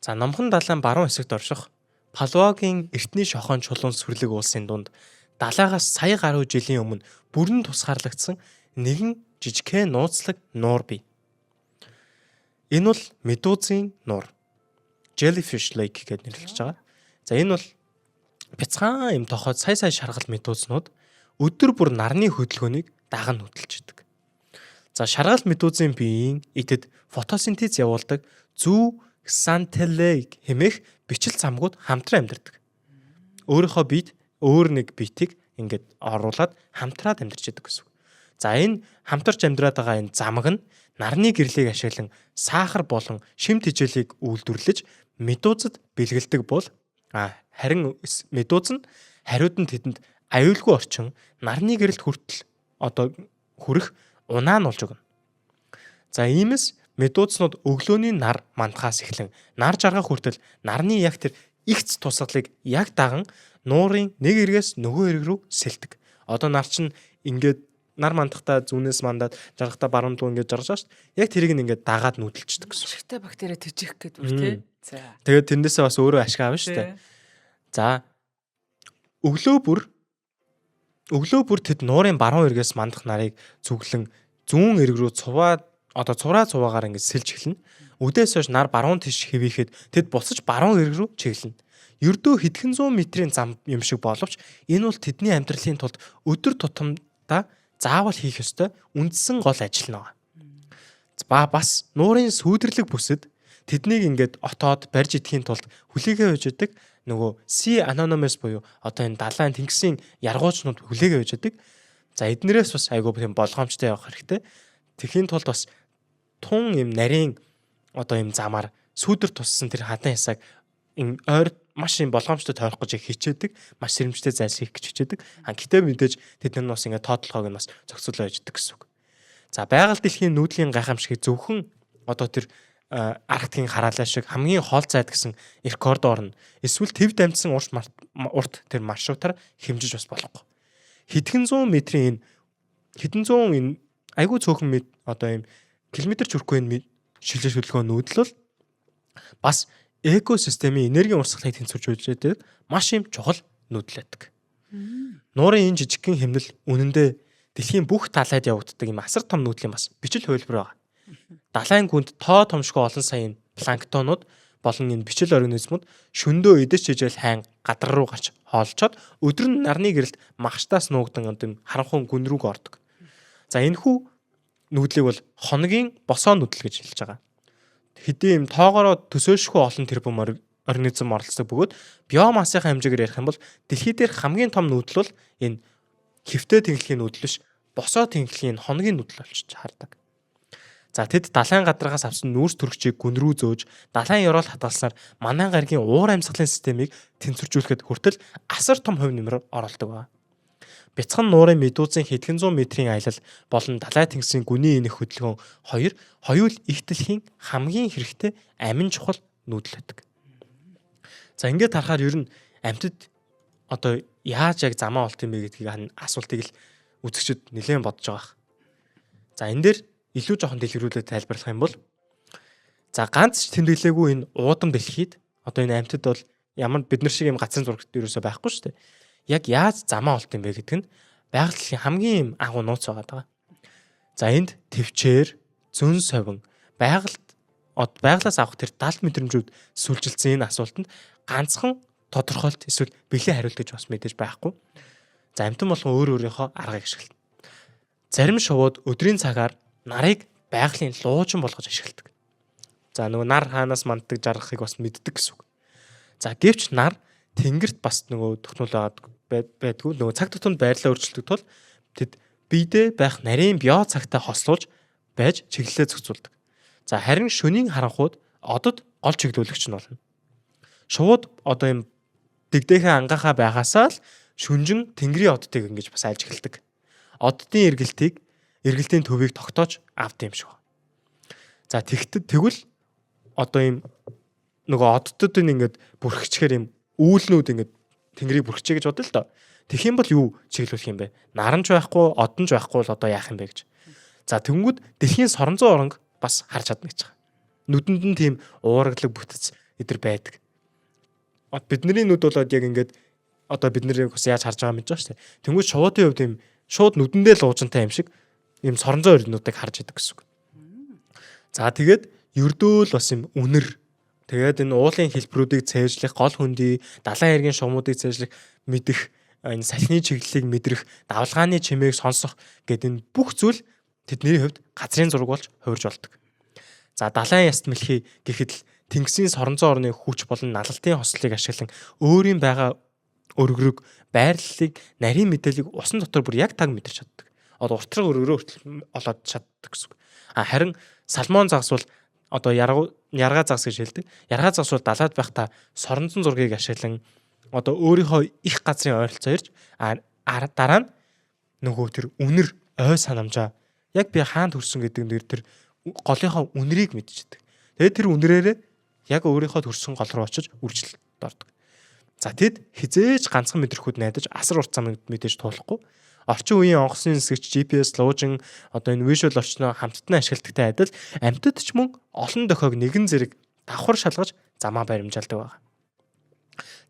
За номхон далайн баруун хэсэгт орших Палеогийн эртний шохон чулуун сүрлэг улсын дунд далайгаас сая гаруй жилийн өмнө бүрэн тусгаарлагдсан нэгэн жижигхэн нууцлаг нуур бий. Энэ бол медузын нуур. Jellyfish Lake гэдээ нэрлэж байгаа. За энэ бол бяцхан юм тохоод сая шаргал медузнууд өдөр бүр нарны хөдөлгөөнийг даган хөдөлж идэг. За шаргал медузын биеийн идэд фотосинтез явуулдаг зүү ксантеллег хэмээх бичил цамгууд хамтран амьдардаг. Өөрийнхөө биед өөр нэг биетийг ингээд оруулаад хамтраад амьдарч идэг гэсэн. За энэ хамтарч амьдраад байгаа энэ замаг нь нарны гэрлийг ашиглан сахар болон шимт хичээлийг үйлдвэрлэж медузад бэлгэлдэг бол харин медуз нь хариуд нь тэдэнд аюулгүй орчин нарны гэрэлд хүртэл одоо хүрэх унаа нь болж өгнө. За иймээс медузнууд өглөөний нар мандахаас эхлэн нар жаргах хүртэл нарны яг тэр ихц тусгалыг яг даган нуурын нэг эргээс нөгөө эрг рүү сэлдэг. Одоо нар чинь ингээд нар мандахтаа зүүнээс мандаад жаргахтаа баруун руу ингээд жаргаж шээ. Яг тэрийг нь ингээд дагаад нүүдэлчдэг гэсэн. Ашигтай бактери төжих гэдэг бүр тий. За. Тэгээд тэрнээсээ бас өөрөө ашиг аавна шүү дээ. За өглөө бүр тэд нуурын баруун эргээс мандах нарыг зүглэн зүүн эрг рүү цувраагаар ингэж сэлж эхэлнэ. Үдээс хойш нар баруун тийш хэвийхэд тэд буцаж баруун эрг рүү чиглэнэ. Ердөө хэдхэн зуун метрийн зам юм шиг боловч энэ бол тэдний амьдралын тулд өдөр тутамдаа заавал хийх ёстой үндсэн гол ажил нэг. Бас нуурын сүйдэрлэг бүсэд тэднийг ингээд отоод барьж идэхийн тулд хүлээгээ байж идэг нөгөө sea anemones буюу одоо энэ далайн тэнгисийн яргуучнууд хүлээгээ байж идэг. За эднэрээс бас айгүй тийм болгоомжтой явах хэрэгтэй. Тэхийн тулд бас тун юм нарийн одоо юм замаар сүйдэр туссан тэр хадан ясаг юм ойр маш юм болгоомжтой тойрох гэж хичээдэг, маш сэрэмжтэй зайлших гэж хичээдэг. Гэтэ мэдээж тэд нар бас ингээд тоотлогоог нь бас зохицуулж яждаг гэсэн үг. За байгаль дэлхийн нүүдлийн гайхамшигыг зөвхөн одоо тэр Арктикийн хараалаа шиг хамгийн хоол зайд гэсэн рекорд орно. Эсвэл төв дамжсан урт тэр маршрутаар хэмжиж бас болохгүй. Хэдэн зуун энэ айгүй цөөхөн одоо юм километр хүрхгүй энэ шилжиж хөдөлгөөн нүүдэл бол бас экосистемийн энергийн урсгалыг тэнцвэрж үзээд маш юм чухал нүүдэл байдаг. Нуурын энэ жижигхэн хэмнэл үнэндээ дэлхийн бүх талайд явагддаг юм асар том нүүдлийн бас бичил хувилбар байна. Далайн гүнд тоо томшгүй олон саяын планктонууд болон энэ бичил организмууд шөндөө идэж чижээл хайн гадар руу гарч хоолчоод өдөр нь нарны гэрэлд махчтаас нуугдан энэ харанхуй гүн рүүг ордог. За энэхүү нүүдлийг бол хоногийн босоо нүүдэл гэж хэлж байгаа. Хэдийн юм тоогоороо төсөөлшгүй олон тэрбум организм оролцдог бөгөөд биомассын хэмжээгээр ярих юм бол дэлхий дээрх хамгийн том нүүдэл бол энэ хэвтэй тэнхлийн нүүдэл биш босоо тэнхлийн хоногийн нүүдэл болж хардаг. За тэд далайн гадаргаас авсан нүүрс төрөгчийг гүн рүү зөөж далайн ёроол хадгалснаар манайн гаригийн уур амьсгалын системийг тэнцвэржүүлэхэд хүртэл асар том хувь нэмэр оролдог ба. Бяцхан нуурын медузын хэдхэн зуун метрийн аялал болон далай тэнгисийн гүний энэх хөдөлгөөн хоёул их дэлхийн хамгийн хэрэгтэй амин чухал нүүдэл байдаг. За ингээд харахаар ер нь амьтад одоо яаж яг замаа олт юм бэ гэдгийг асуултыг л үзэгчид нэлээд бодож байгаа. За энэ дээр илүү жоохон дэлгэрүүлээд тайлбарлах юм бол за ганц ч тэмдэглээгүй энэ уудам дэлхийд одоо энэ амьтад бол ямар бид нар шиг юм гацын зурагт ерөөсөй байхгүй шүү дээ. Яг яаж замаа олт юм бэ гэдэг нь байгаль дэлхийн хамгийн юм агуу нууц байгаа даа. За энд төвчээр, зөн совин, байгалаас авах тэр 70 мэдрэмжүүд сүлжилсэн энэ асуултанд ганцхан тодорхойлт эсвэл бэлэн хариулт гэж бас мэдээж байхгүй. За амьтан болгон өөрийнхөө аргыг ашигладаг. Зарим шувууд өдрийн цагаар нарыг байгалийн луужин болгож ашигладаг. За нөгөө нар хаанаас манддаг жаргахыг бас мэддэг гэсэн үг. За гэвч нар тэнгэрт бас нөгөө тогтмол байдгүй нөгөө цаг тутамд байрлалаа өөрчилдөг тул тэд биедээ байх нарийн био цагтаа хослуулж байж чиглэлээ зохицуулдаг. За харин шөнийн харанхууд одод гол чиглүүлэгч нь болно. Шувууд одоо юм дэгдээхэн ангаахаа байхасаа л шүнжин тэнгэрийн оддыг ингэж бас айлж эхэлдэг. Оддын эргэлтийн төвийг тогтоож авд юм шиг. За тэгвэл одоо юм нөгөө оддод ингээд бүрхчихээр юм үүлнүүд ингээд тэнгэрийг бүрхчээ гэж бодъё л доо. Тэгэх юм бол юу чиглүүлэх юм бэ? Наранж байхгүй, одонж байхгүй бол одоо яах юм бэ гэж. За тэгэнгүүт дэлхийн соронзон оронг бас харж чадна гэж байгаа. Нүдэнд нь тийм уургаглаг бүтэц эдэр байдаг. Бидний нүд болоод яг ингээд одоо бид нарыг бас яаж харж байгаа юм гэж байна шүү дээ. Тэнгүүд шуудын хувьд юм шууд нүдэндээ луужинтай юм шиг юм соронзон өрнүүдийг харж идэг гэсэн үг. За тэгээд ердөөл бас юм үнэр. Тэгээд энэ уулын хэлбэрүүдийг цээжлэх, гол хөндий, далайн эргийн шумуудыг цээжлэх, мэдэх, энэ салхины чиглэлийг мэдрэх, давлгааны чимээг сонсох гэдэг энэ бүх зүйл тэдний хувьд газрын зураг болж хувирж болдог. За далайн яст мэлхий гэхэд л тэнгисийн соронзон орны хүч болон налалтын хослолыг ашиглан өөрийн байгаа өргөрөг, байрлалыг, нарийн мэдээллийг усан дотор бүр яг таг мэдэрч чаддаг. Одоо уртраг өргөрөө хүртэл олоод чаддаг гэсэн үг. Харин салмон загас бол одоо яргаа загас гэж хэлдэг. Яргаа загас бол далаад байхдаа соронзон зургийг ашиглан одоо өөрийнхөө их газрын ойролцоо ирж дараа нь нөгөө тэр үнэр ой санамжаа яг би хаанд төрсөн гэдэг нэр тэр голынхоо үнэрийг мэдчихдэг. Тэгээд тэр үнэрээрээ яг өөрийнхөө төрсөн гол руу очиж үржилт ордог. За тэд хизээж ганцхан мэдрэхүүд найдаж асар урт замыг мэдээж туулахгүй. Орчин үеийн онгоцны нисгэгч GPS луужин одоо энэ visual орчноо хамттан ашигладагтай адил амьтад ч мөн олон дохиог нэгэн зэрэг давхар шалгаж замаа баримжаалдаг байна.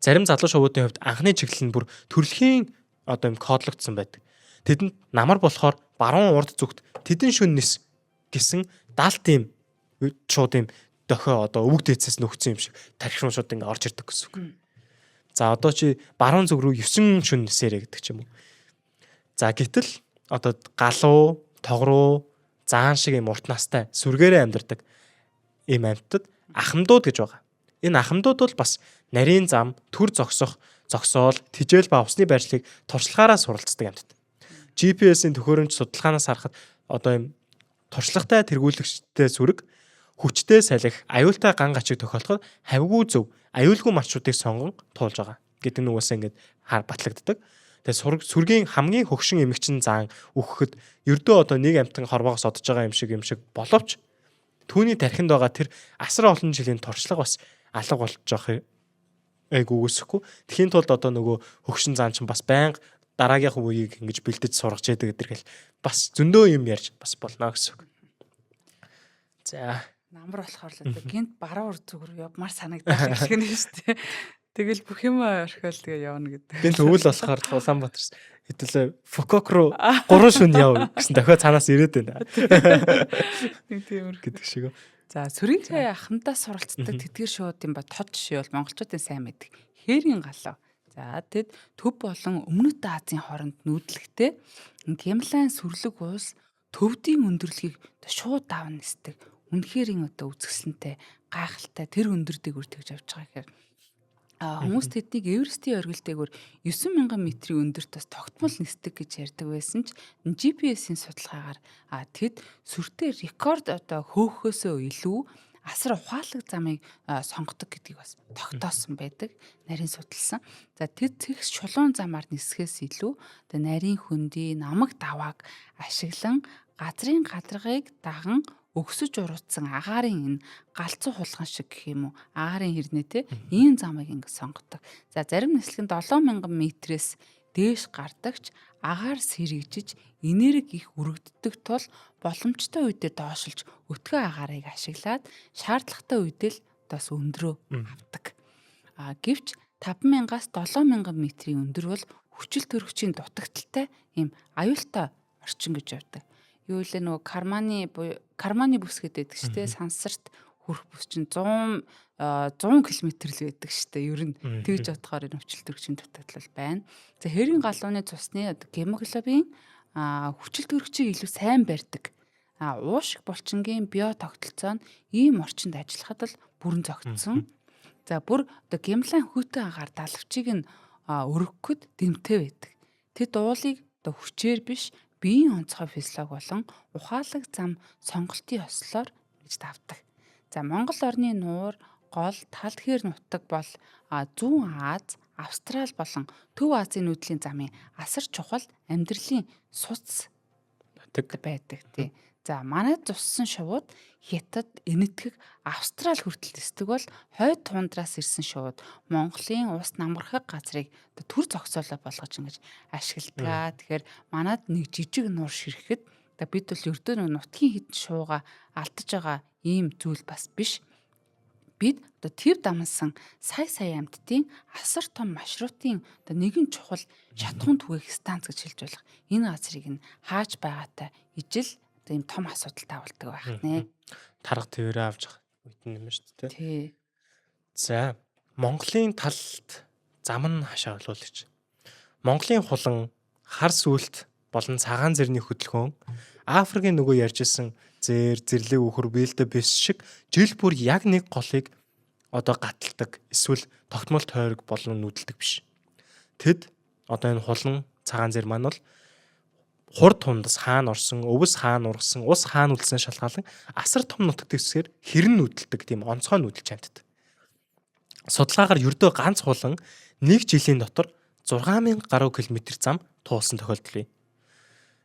Зарим залуу шувуудын хувьд анхны чиглэл нь бүр төрөлхийн одоо юм кодлогдсон байдаг. Тэдэнд намар болохоор баруун урд зүгт тэдэн шүн нис гэсэн 70 тийм шууд юм дохио одоо өвөг дээдсээс нөхцөн юм шиг тархин шууд ингэ орж ирдэг гэсэн үг. За одоо чи баруун зүг рүү 9 шүн нисээрэ гэдэг ч юм уу. За гэтэл одоо галуу, тогруу, заан шиг юм урт настай сүргээрээ амьдардаг ийм амьтад ахмадууд гэж байгаа. Энэ ахмадууд бол бас нарийн зам, төр зогсоол, тижэл ба усны байршлыг туршлагаараа суралцдаг амьтад. GPS-ийн төхөөрөмж судалгаанаас харахад одоо юм туршлагатай тэргүүлэгчтэй сүрэг хүчтэй салхи, аюултай ган гачиг тохиолдоход хавьгүй зөв, аюулгүй маршрутыг сонгон туулж байгаа гэдэг нь угаасаа ингэж батлагддаг. Тэгээ сүргийн хамгийн хөгшин эмэгчин заан өгөхөд ердөө одоо нэг амтан хорвоогоос одож байгаа юм шиг боловч түүний тархинд байгаа тэр асар олон жилийн туршлага бас алга болж байгаа үгүйсэхгүй. Тэхийн тулд одоо нөгөө хөгшин заан ч бас байнга дараагийнх үеийг ингэж бэлдэж сургаж яадаг гэдэрхэл бас зөндөө юм ярьж бас болно гэсэн үг. За намар болохоор л одоо гинт баруун урд зүг рүү явмаар санагдаад гэх юм шүү дээ. Тэгэл бүх юм орхиол тэгээ явна гэдэг. Гинт өвөл болохоор Улаанбаатар хэдүүлээ Фукок руу 3 шүн яв гэсэн дахиад цаанаас ирээд байна. Нэг тиймэр гэдэг шиг. За сүрийн цай ахмадаа суралцдаг тэтгэр шуудын ба тод жишээ бол монголчуудын сайн мэддэг. Хээрийн галав. За тэд төв болон өмнөд Азийн хооронд нүүдлэгтэй Гимлайн сүрлэг улс төвдийн өндөрлөгийг шууд даван нисдэг. Үнэхэрийн одоо үзэсгэлэнтэй гайхалтай тэр өндөрдийг үртгэж авч байгаа гэхээр хүмүүс тэднийг Эверестийн оргил дээгүүр 9000 метрийн өндөрт бас тогтмол нисдэг гэж ярьдаг байсан ч GPS-ийн судалгаагаар тэд сүртэй рекорд одоо хөөхөөсөө илүү асар ухаалаг замыг сонгодог гэдгийг бас тогтоосон байдаг. Нарийн судалсан. За тэд цэгс шулуун замаар нисэхээс илүү одоо нарийн хөндөй, намаг давааг ашиглан газрын гадаргыг даган өгсөж уруудсан агаарын энэ галзуу хулган шиг гэх юм уу агаарын хэрнээ те ийм замыг ингэ сонгодог. За зарим нислэгэнд 7000 метрээс дээш гардагч агаар сэргижиж энерги их өргөддөг тул боломжтой үедээ доошилж өтгөө агаарыг ашиглаад шаардлагатай үедээ л бас өндрөө авдаг. Гэвч 5,000-аас 7,000 метрийн өндөр бол хүчил төрөгчийн дутагдaltaй ийм аюултай орчин гэж явдаг. Юу вэ нөгөө карманы бүс гэдэг шүү дээ. Сансарт хүрэх бүс чинь 100 км л байдаг шүү дээ. Ер нь тэгж бодохоор энэ хүчил төрөгчийн дутагдал байна. За хэргийн галууны цусны гемоглобин хүчил төрөгчийг илүү сайн барьдаг. Уушиг булчингийн био тогтолцоо нь ийм орчинд ажиллахад л бүрэн зогтсон. За бүр гемлайн хүйтэн агаар далавчийг нь өргөхөд дэмтэй байдаг. Тэд уулыг хүчээр биш биеийн онцгой физиологи болон ухаалаг зам сонголтын ёслолоор гэж давдаг. За Монгол орны нуур, гол, тал дхээр нутаг бол Зүүн Аз, Австрал болон Төв Азийн нүүдлийн замын асар чухал амьдралын суц байдаг тий. За манайд зуссан шувууд Хятад, Энэтхэг, Австрал хүртэл тэсдэг бол хойд тундраас ирсэн шувууд Монголын ус намгархаг газрыг төр зогсоолоо болгож ингэж ашигладаг. Тэгэхээр манайд нэг жижиг нуур ширэхэд бид бол ердөө нутгийн хідэн шууга алдаж байгаа ийм зүйл бас биш. Бид төв дамсан сая амьтдын асар том маршрутын нэгэн чухал шатхуун түгээх станц гэж хэлж болох энэ газрыг нь хааж байгаатай ижил ийм том асуудал тавалдаг байх нэ. Тарга твэрээ авч үйт юм шүү дээ. Тий. За Монголын талд зам нь хашаа болооч. Монголын хулан, хар сүлт болон цагаан зэрний хөдөлгөөн Африкийн нөгөө ярьжсэн зэрлэг үхэр бэлдэ бис шиг жил бүр яг нэг голыг гаталдаг эсвэл тогтмол тойрог болон нүүдэлдэг биш. Тэд энэ хулан цагаан зэр маань бол хурд тундас хаана орсон, өвс хаана ургасан, ус хаана үлдсэн шалгаалan асар том нутаг дэвсгэр хэрэн нүүдэлдэг тийм онцгой нүүдэлж амьтдаг. Судалгаагаар ердөө ганц хулан нэг жилийн дотор 6,000 гаруй километр зам туулсан тохиолдол бий.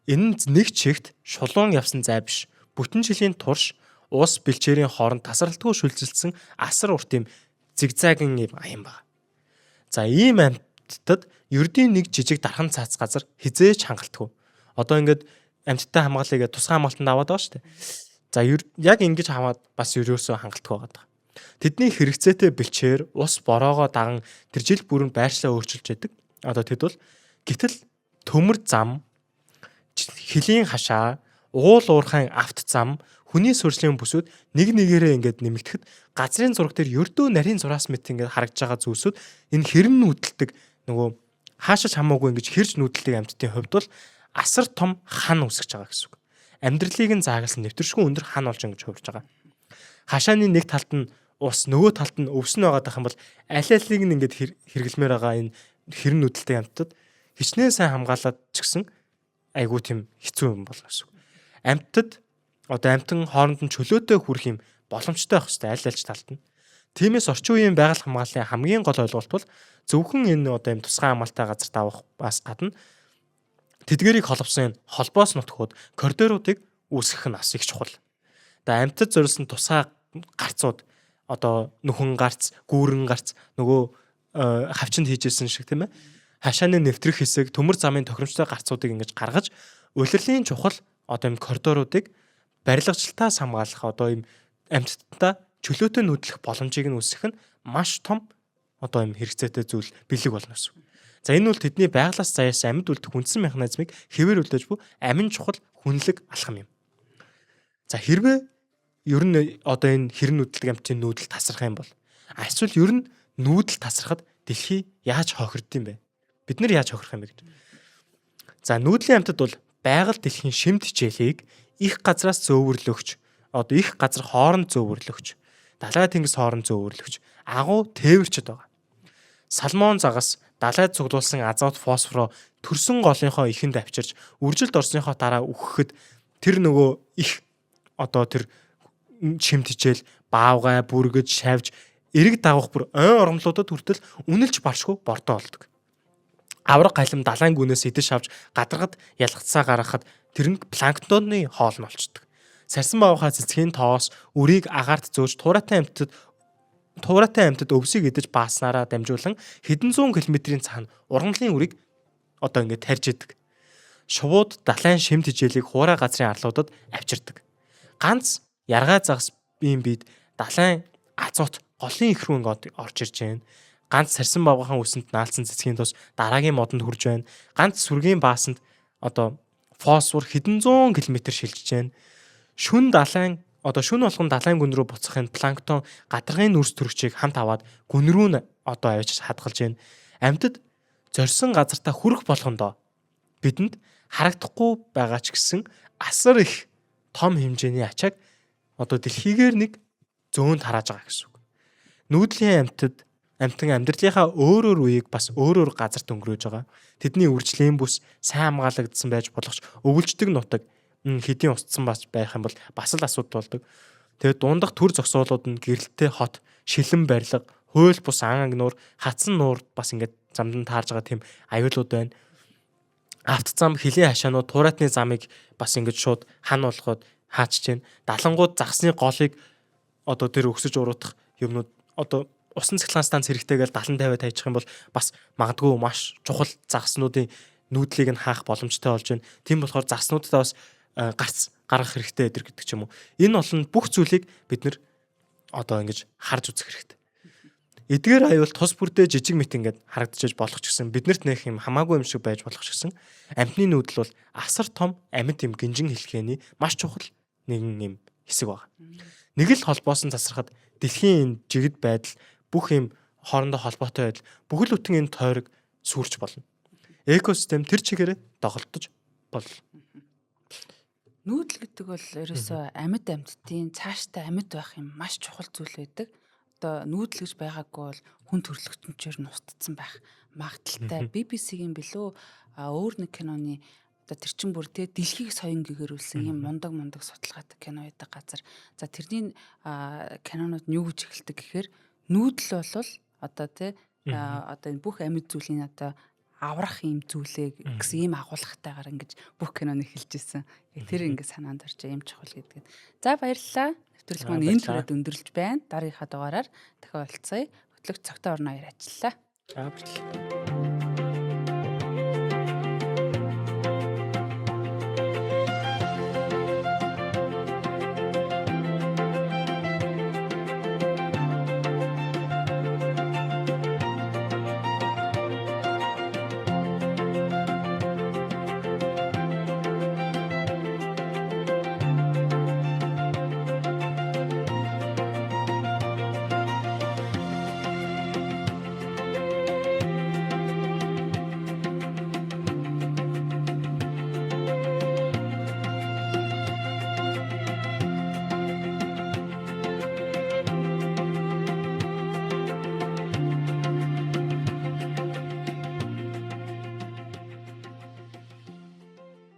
Энэ нь нэг чигт шулуун явсан зай биш. Бүтэн жилийн турш ус бэлчээрийн хооронд тасралтгүй шүлжилсэн асар урт юм зигзагийн юм аян байна. За ийм амьтдад ердийн нэг жижиг дархан цаац газар хизээч хангалтгүй. Ингээд амьтдаа хамгаалъя гэж тусгай хамгаалтанд аваад байгаа шүү дээ. За яг ингэж хаваад бас ерөөсөө хангалтгүй байгаа. Тэдний хэрэгцээтэй бэлчээр ус бороогоо даган тэр жил бүрэн байршлаа өөрчилж яадаг. Тэд бол гэтэл төмөр зам, хилийн хашаа, уул уурхайн авт зам, хүний сүрслийн бүсүүд нэг нэгээрээ ингээд нэмэгдэхэд газрын зураг дээр ердөө нарийн зураас мэт ингээд харагдж байгаа зүйлсүүд энэ хэрэн нүүдэлдэг нөгөө хаашаач хамаагүй ингэж хэрж нүүдэлдэг амьтдын хувьд бол асар том хан үсгэж байгаа гэсэн үг. Амьдралыг нь заагалсан нэвтршгүй өндөр хан болж ингэж хувирж байгаа. Хашааны нэг талд нь ус, нөгөө талд нь өвс нь байгаа юм бол аль алийг нь ингээд хэрэглэмээр байгаа энэ хэрэн нүүдэлтэй амьтдад хичнээн сайн хамгаалаад ч гэсэн айгүй тийм хэцүү юм болно гэсэн үг. Амьтдад амьтан хооронд нь чөлөөтэй хүрэх юм боломжтой байх хэрэгтэй аль альч талд нь. Тиймээс орчин үеийн байгаль хамгааллын хамгийн гол ойлголт бол зөвхөн энэ юм тусгай хамгаалтай газар давахаас гадна тэдгэрийг холбосон холбоос нутгууд коридоруудыг үүсгэх нь бас их чухал. Амьтад зориулсан тусгай гарцууд нөхөн гарц, гүүрэн гарц нөгөө хавчинд хийжсэн шиг тийм ээ. Хашааны нэвтрэх хэсэг, төмөр замын тохиромжтой гарцуудыг ингэж гаргаж улирлын чухал ийм коридоруудыг барилгачлалтаас хамгаалах ийм амьтдаа чөлөөтэй нүүдлэх боломжийг нь үүсгэх нь маш том ийм хэрэгцээтэй зүйл бэлэг болно гэсэн. За энэ бол тэдний байглаас заяасан амьд үлдэх үндсэн механизмыг хэвээр үлдээж буй амин чухал хүнлэг алхам юм. За хэрвээ ер нь энэ хэрэн нүүдэлдэг амьтдын нүүдэл тасрах юм бол эсвэл ер нь нүүдэл тасрахад дэлхий яаж хохирд юм бэ? Бид нар яаж хохирох юм бэ гэж. За нүүдлийн амьтад бол байгаль дэлхийн шимт хичээлийг их газраас зөөвөрлөгч, их газар хооронд зөөвөрлөгч, далай тэнгис хооронд зөөвөрлөгч, агуу тээвэрчд байгаа. Салмон загас далайд цуглуулсан азот фосфоро төрсөн голынхоо ихэнд авчирч үржилд орсныхоо дараа үхэхэд тэр нөгөө их тэр шимт хичээл баавгай бүргэж шавж эрэг давах бүр ой оромлуудад хүртэл үнэлж баршгүй бордоо болдог. Авраг галим далайн гүнээс идэж авч гадаргад ялгцаа гаргахад тэр нь планктоны хоол нь болчдөг. Сарсан баавхаа цэцгийн тоос үрийг агаарт зөөж туурайтай амьтад өвсийг идэж бааснараа дамжуулан хэдэн зуун километрийн цаана ургамлын үрийг ингээд тарьж идэг. шувууд далайн шимт хижээлийг хуурай газрын арлуудад авчирдаг. Ганц яргаа загас ийм бид далайн азот голын их рүү ингээд орж ирж байна. Ганц сарсан бавгахан үсэнд наалцсан цэцгийн тус дараагийн модонд хүрж байна. Ганц сүргийн баасанд одоо фосфор хэдэн зуун километр шилжиж байна. Шүн болгон далайн гүн рүү буцахын планктон гадаргын нүрс төрөгчийг хамт аваад гүн рүү нь одоо авчиж хадгалж байна. Амьтад зорьсон газартаа хүрэх болгондоо бидэнд харагдахгүй байгаа ч гэсэн асар их том хэмжээний ачааг одоо дэлхийгээр нэг зөөн тарааж байгаа гэсэн үг. Нүүдлийн амьтан амьдралынхаа өөр үеийг бас өөр газарт өнгөрөөж байгаа. Тэдний үржлийн бүс сайн хамгаалагдсан байж болох ч өвөлждөг нутаг хэдийн устсан байх юм бол бас л асуудал болдог. Тэгээд дундах төр зогсоолууд нь гэрэлтэй хот, шилэн барилга, хууль бус ан агнуур, хатсан нуур бас ингээд замдан таарж байгаа тийм аюулууд байна. Авто зам хилийн хашаанууд туурайтны замыг бас ингэж шууд хан болгоод хаачж байна. Далангууд загсны голыг одоо тэр өксөж уруутах юмнууд одоо усан цахилгаан станц хэрэгтэйгээр далан тавиад тайчих юм бол бас магадгүй маш чухал загснуудын нүүдлийг нь хаах боломжтой болж байна. Тийм болохоор загснуудаа бас гарц гаргах хэрэгтэй гэдэг ч юм уу. Энэ олон бүх зүйлийг бид нэр одоо ингэж харж үзэх хэрэгтэй. Эдгээр аюул тус бүрдээ жижиг мэт ингээд харагдчихж болох ч гэсэн биднэрт нэх юм хамаагүй юм шиг байж болох ч гэсэн амьтны нүүдэл бол асар том амьд юм гинжин хэлхээний маш чухал нэгэн юм хэсэг байна. Нэг л холбоос нь засархад дэлхийн энэ жигд байдал бүх юм хоорондоо холбоотой байдал бүхэл бүтэн энэ тойрог сүрч болно. Экосистем тэр чигээрээ доголдож болно. Нүүдэл гэдэг бол ерөөсөө амьтдын цааштай амьд байх юм маш чухал зүйл байдаг. Одоо нүүдэл гэж байгаагүй бол хүн төрөлхтөнчөөр нь устдсан байх магадaltaй. BBC-гийн билүү өөр нэг киноны одоо тэр чин бүр те дэлхийг соён гэгэрүүлсэн юм мундаг судалгаатай кино байдаг газар. За тэрний кинонууд нь юу гэж эхэлдэг гэхээр нүүдэл бол одоо те одоо энэ бүх амьд зүйлийн одоо аврах юм зүйлээ гэсэн ийм агуулгатайгаар ингэж бүх киноны эхэлж исэн. Яг тэр ингэ санаанд орж ийм чухал гэдгийг. За баярлалаа. Нэвтрүүлэг маань энэ түрээд өндөрлж байна. Дараагийнхаа дугаараар дахин уулзъя. Хөтлөгч Цогтой орно хоёр ажиллаа. За баярлалаа.